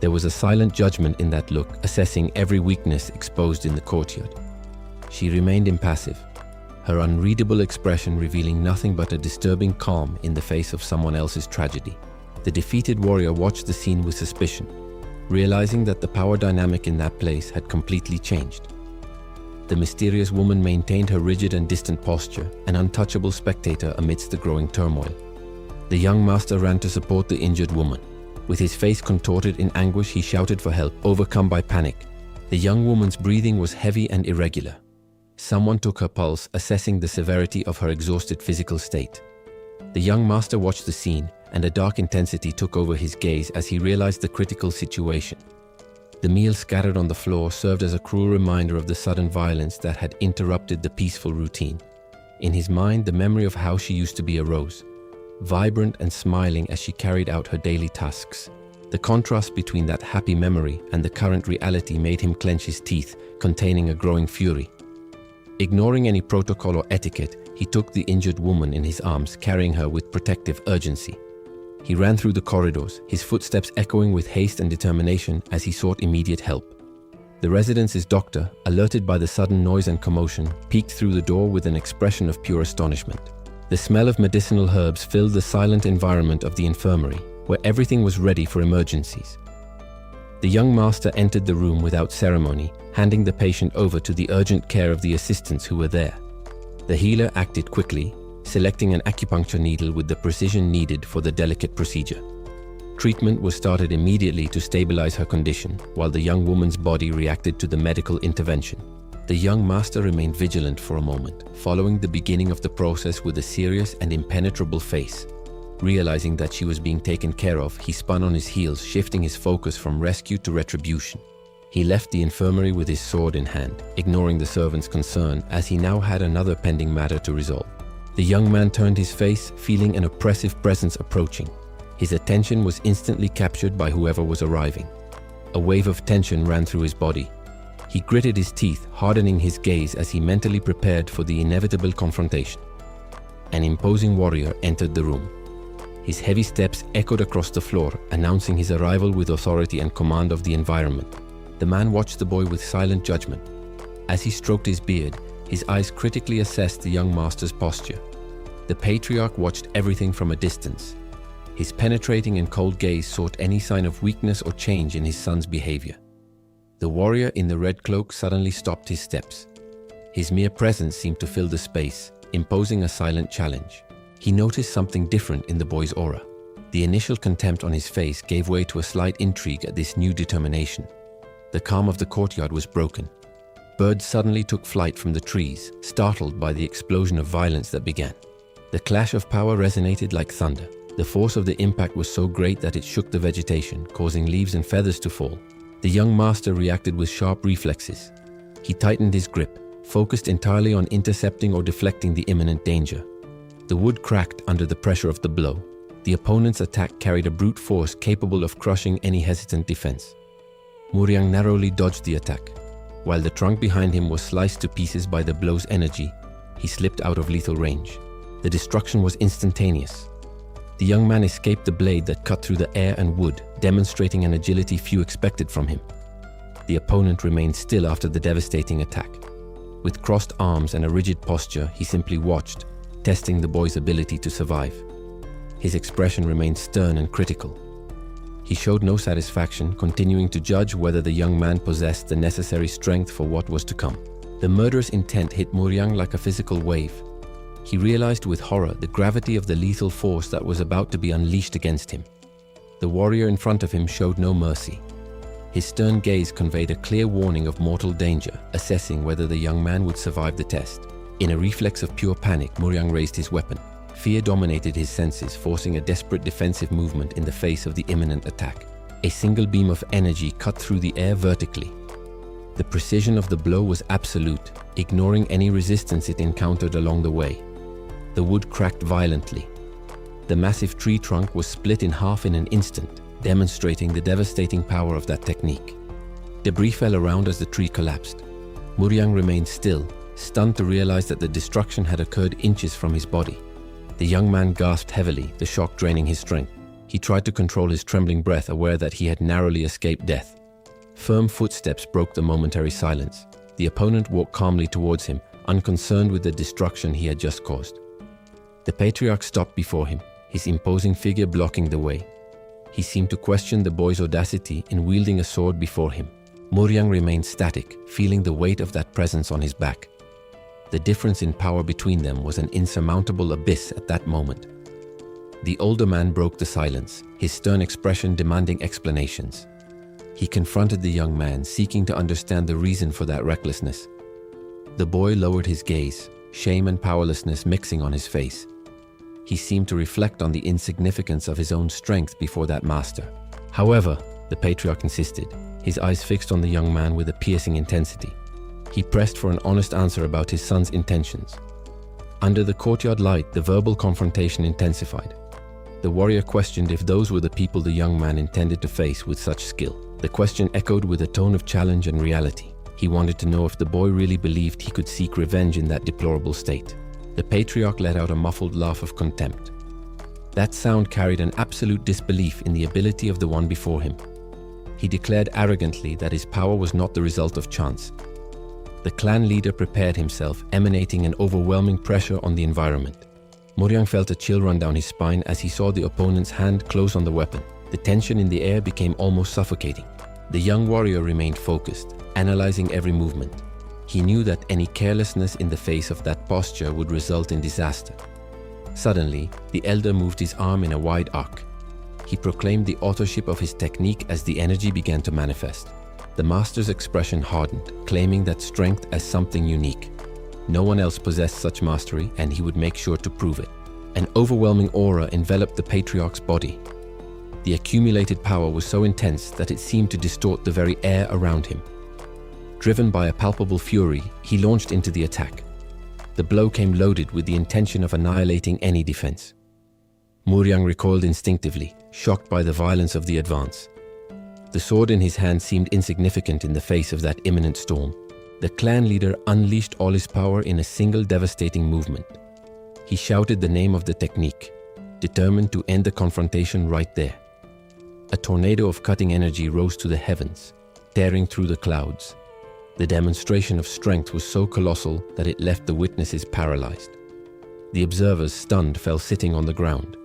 There was a silent judgment in that look, assessing every weakness exposed in the courtyard. She remained impassive, her unreadable expression revealing nothing but a disturbing calm in the face of someone else's tragedy. The defeated warrior watched the scene with suspicion, realizing that the power dynamic in that place had completely changed. The mysterious woman maintained her rigid and distant posture, an untouchable spectator amidst the growing turmoil. The young master ran to support the injured woman. With his face contorted in anguish, he shouted for help, overcome by panic. The young woman's breathing was heavy and irregular. Someone took her pulse, assessing the severity of her exhausted physical state. The young master watched the scene, and a dark intensity took over his gaze as he realized the critical situation. The meal scattered on the floor served as a cruel reminder of the sudden violence that had interrupted the peaceful routine. In his mind, the memory of how she used to be arose, vibrant and smiling as she carried out her daily tasks. The contrast between that happy memory and the current reality made him clench his teeth, containing a growing fury. Ignoring any protocol or etiquette, he took the injured woman in his arms, carrying her with protective urgency. He ran through the corridors, his footsteps echoing with haste and determination as he sought immediate help. The residence's doctor, alerted by the sudden noise and commotion, peeked through the door with an expression of pure astonishment. The smell of medicinal herbs filled the silent environment of the infirmary, where everything was ready for emergencies. The young master entered the room without ceremony, handing the patient over to the urgent care of the assistants who were there. The healer acted quickly, selecting an acupuncture needle with the precision needed for the delicate procedure. Treatment was started immediately to stabilize her condition, while the young woman's body reacted to the medical intervention. The young master remained vigilant for a moment, following the beginning of the process with a serious and impenetrable face. Realizing that she was being taken care of, he spun on his heels, shifting his focus from rescue to retribution. He left the infirmary with his sword in hand, ignoring the servant's concern, as he now had another pending matter to resolve. The young man turned his face, feeling an oppressive presence approaching. His attention was instantly captured by whoever was arriving. A wave of tension ran through his body. He gritted his teeth, hardening his gaze as he mentally prepared for the inevitable confrontation. An imposing warrior entered the room. His heavy steps echoed across the floor, announcing his arrival with authority and command of the environment. The man watched the boy with silent judgment. As he stroked his beard, his eyes critically assessed the young master's posture. The patriarch watched everything from a distance. His penetrating and cold gaze sought any sign of weakness or change in his son's behavior. The warrior in the red cloak suddenly stopped his steps. His mere presence seemed to fill the space, imposing a silent challenge. He noticed something different in the boy's aura. The initial contempt on his face gave way to a slight intrigue at this new determination. The calm of the courtyard was broken. Birds suddenly took flight from the trees, startled by the explosion of violence that began. The clash of power resonated like thunder. The force of the impact was so great that it shook the vegetation, causing leaves and feathers to fall. The young master reacted with sharp reflexes. He tightened his grip, focused entirely on intercepting or deflecting the imminent danger. The wood cracked under the pressure of the blow. The opponent's attack carried a brute force capable of crushing any hesitant defense. Muryang narrowly dodged the attack. While the trunk behind him was sliced to pieces by the blow's energy, he slipped out of lethal range. The destruction was instantaneous. The young man escaped the blade that cut through the air and wood, demonstrating an agility few expected from him. The opponent remained still after the devastating attack. With crossed arms and a rigid posture, he simply watched, testing the boy's ability to survive. His expression remained stern and critical. He showed no satisfaction, continuing to judge whether the young man possessed the necessary strength for what was to come. The murderous intent hit Muryang like a physical wave. He realized with horror the gravity of the lethal force that was about to be unleashed against him. The warrior in front of him showed no mercy. His stern gaze conveyed a clear warning of mortal danger, assessing whether the young man would survive the test. In a reflex of pure panic, Muryang raised his weapon. Fear dominated his senses, forcing a desperate defensive movement in the face of the imminent attack. A single beam of energy cut through the air vertically. The precision of the blow was absolute, ignoring any resistance it encountered along the way. The wood cracked violently. The massive tree trunk was split in half in an instant, demonstrating the devastating power of that technique. Debris fell around as the tree collapsed. Muryang remained still, stunned to realize that the destruction had occurred inches from his body. The young man gasped heavily, the shock draining his strength. He tried to control his trembling breath, aware that he had narrowly escaped death. Firm footsteps broke the momentary silence. The opponent walked calmly towards him, unconcerned with the destruction he had just caused. The patriarch stopped before him, his imposing figure blocking the way. He seemed to question the boy's audacity in wielding a sword before him. Muryang remained static, feeling the weight of that presence on his back. The difference in power between them was an insurmountable abyss at that moment. The older man broke the silence, his stern expression demanding explanations. He confronted the young man, seeking to understand the reason for that recklessness. The boy lowered his gaze, shame and powerlessness mixing on his face. He seemed to reflect on the insignificance of his own strength before that master. However, the patriarch insisted, his eyes fixed on the young man with a piercing intensity. He pressed for an honest answer about his son's intentions. Under the courtyard light, the verbal confrontation intensified. The warrior questioned if those were the people the young man intended to face with such skill. The question echoed with a tone of challenge and reality. He wanted to know if the boy really believed he could seek revenge in that deplorable state. The patriarch let out a muffled laugh of contempt. That sound carried an absolute disbelief in the ability of the one before him. He declared arrogantly that his power was not the result of chance. The clan leader prepared himself, emanating an overwhelming pressure on the environment. Muryang felt a chill run down his spine as he saw the opponent's hand close on the weapon. The tension in the air became almost suffocating. The young warrior remained focused, analyzing every movement. He knew that any carelessness in the face of that posture would result in disaster. Suddenly, the elder moved his arm in a wide arc. He proclaimed the authorship of his technique as the energy began to manifest. The master's expression hardened, claiming that strength as something unique. No one else possessed such mastery, and he would make sure to prove it. An overwhelming aura enveloped the patriarch's body. The accumulated power was so intense that it seemed to distort the very air around him. Driven by a palpable fury, he launched into the attack. The blow came loaded with the intention of annihilating any defense. Muryang recoiled instinctively, shocked by the violence of the advance. The sword in his hand seemed insignificant in the face of that imminent storm. The clan leader unleashed all his power in a single devastating movement. He shouted the name of the technique, determined to end the confrontation right there. A tornado of cutting energy rose to the heavens, tearing through the clouds. The demonstration of strength was so colossal that it left the witnesses paralyzed. The observers, stunned, fell sitting on the ground.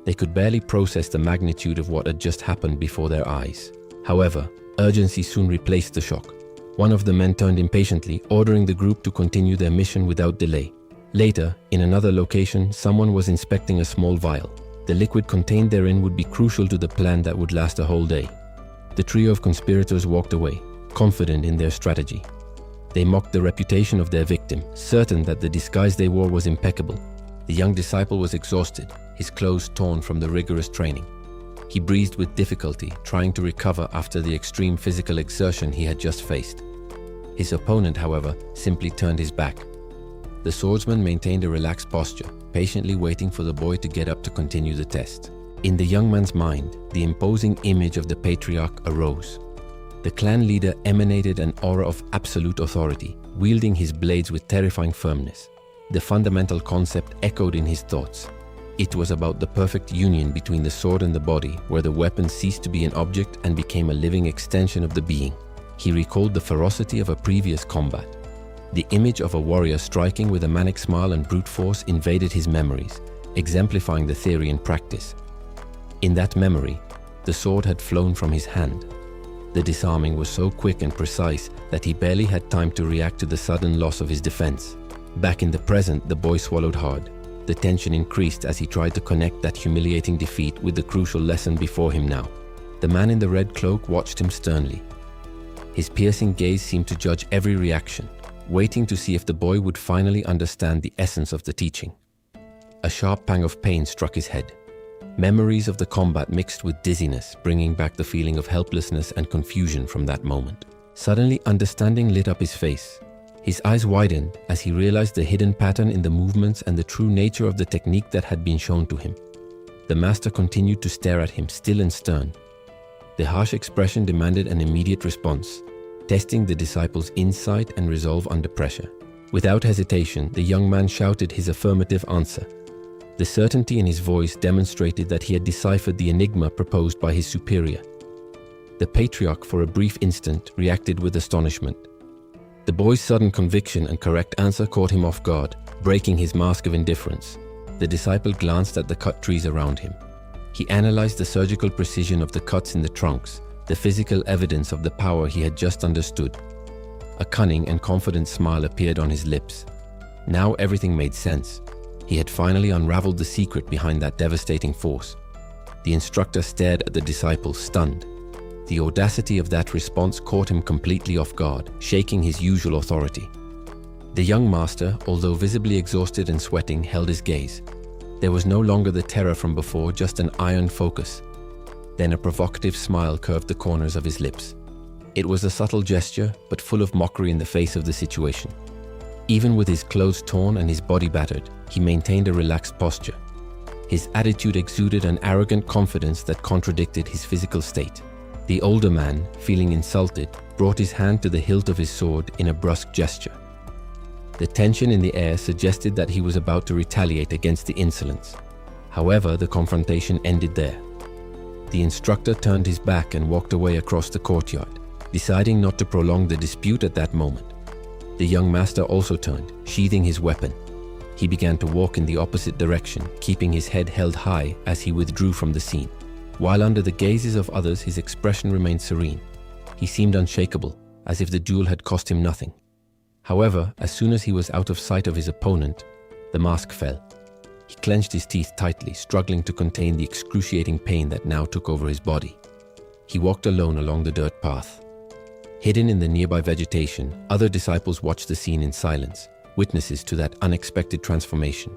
They could barely process the magnitude of what had just happened before their eyes. However, urgency soon replaced the shock. One of the men turned impatiently, ordering the group to continue their mission without delay. Later, in another location, someone was inspecting a small vial. The liquid contained therein would be crucial to the plan that would last a whole day. The trio of conspirators walked away, confident in their strategy. They mocked the reputation of their victim, certain that the disguise they wore was impeccable. The young disciple was exhausted, his clothes torn from the rigorous training. He breathed with difficulty, trying to recover after the extreme physical exertion he had just faced. His opponent, however, simply turned his back. The swordsman maintained a relaxed posture, patiently waiting for the boy to get up to continue the test. In the young man's mind, the imposing image of the patriarch arose. The clan leader emanated an aura of absolute authority, wielding his blades with terrifying firmness. The fundamental concept echoed in his thoughts. It was about the perfect union between the sword and the body, where the weapon ceased to be an object and became a living extension of the being. He recalled the ferocity of a previous combat. The image of a warrior striking with a manic smile and brute force invaded his memories, exemplifying the theory in practice. In that memory, the sword had flown from his hand. The disarming was so quick and precise that he barely had time to react to the sudden loss of his defense. Back in the present, the boy swallowed hard. The tension increased as he tried to connect that humiliating defeat with the crucial lesson before him now. The man in the red cloak watched him sternly. His piercing gaze seemed to judge every reaction, waiting to see if the boy would finally understand the essence of the teaching. A sharp pang of pain struck his head. Memories of the combat mixed with dizziness, bringing back the feeling of helplessness and confusion from that moment. Suddenly, understanding lit up his face. His eyes widened as he realized the hidden pattern in the movements and the true nature of the technique that had been shown to him. The master continued to stare at him, still and stern. The harsh expression demanded an immediate response, testing the disciple's insight and resolve under pressure. Without hesitation, the young man shouted his affirmative answer. The certainty in his voice demonstrated that he had deciphered the enigma proposed by his superior. The patriarch, for a brief instant, reacted with astonishment. The boy's sudden conviction and correct answer caught him off guard, breaking his mask of indifference. The disciple glanced at the cut trees around him. He analyzed the surgical precision of the cuts in the trunks, the physical evidence of the power he had just understood. A cunning and confident smile appeared on his lips. Now everything made sense. He had finally unraveled the secret behind that devastating force. The instructor stared at the disciple, stunned. The audacity of that response caught him completely off guard, shaking his usual authority. The young master, although visibly exhausted and sweating, held his gaze. There was no longer the terror from before, just an iron focus. Then a provocative smile curved the corners of his lips. It was a subtle gesture, but full of mockery in the face of the situation. Even with his clothes torn and his body battered, he maintained a relaxed posture. His attitude exuded an arrogant confidence that contradicted his physical state. The older man, feeling insulted, brought his hand to the hilt of his sword in a brusque gesture. The tension in the air suggested that he was about to retaliate against the insolence. However, the confrontation ended there. The instructor turned his back and walked away across the courtyard, deciding not to prolong the dispute at that moment. The young master also turned, sheathing his weapon. He began to walk in the opposite direction, keeping his head held high as he withdrew from the scene. While under the gazes of others, his expression remained serene. He seemed unshakable, as if the duel had cost him nothing. However, as soon as he was out of sight of his opponent, the mask fell. He clenched his teeth tightly, struggling to contain the excruciating pain that now took over his body. He walked alone along the dirt path. Hidden in the nearby vegetation, other disciples watched the scene in silence, witnesses to that unexpected transformation.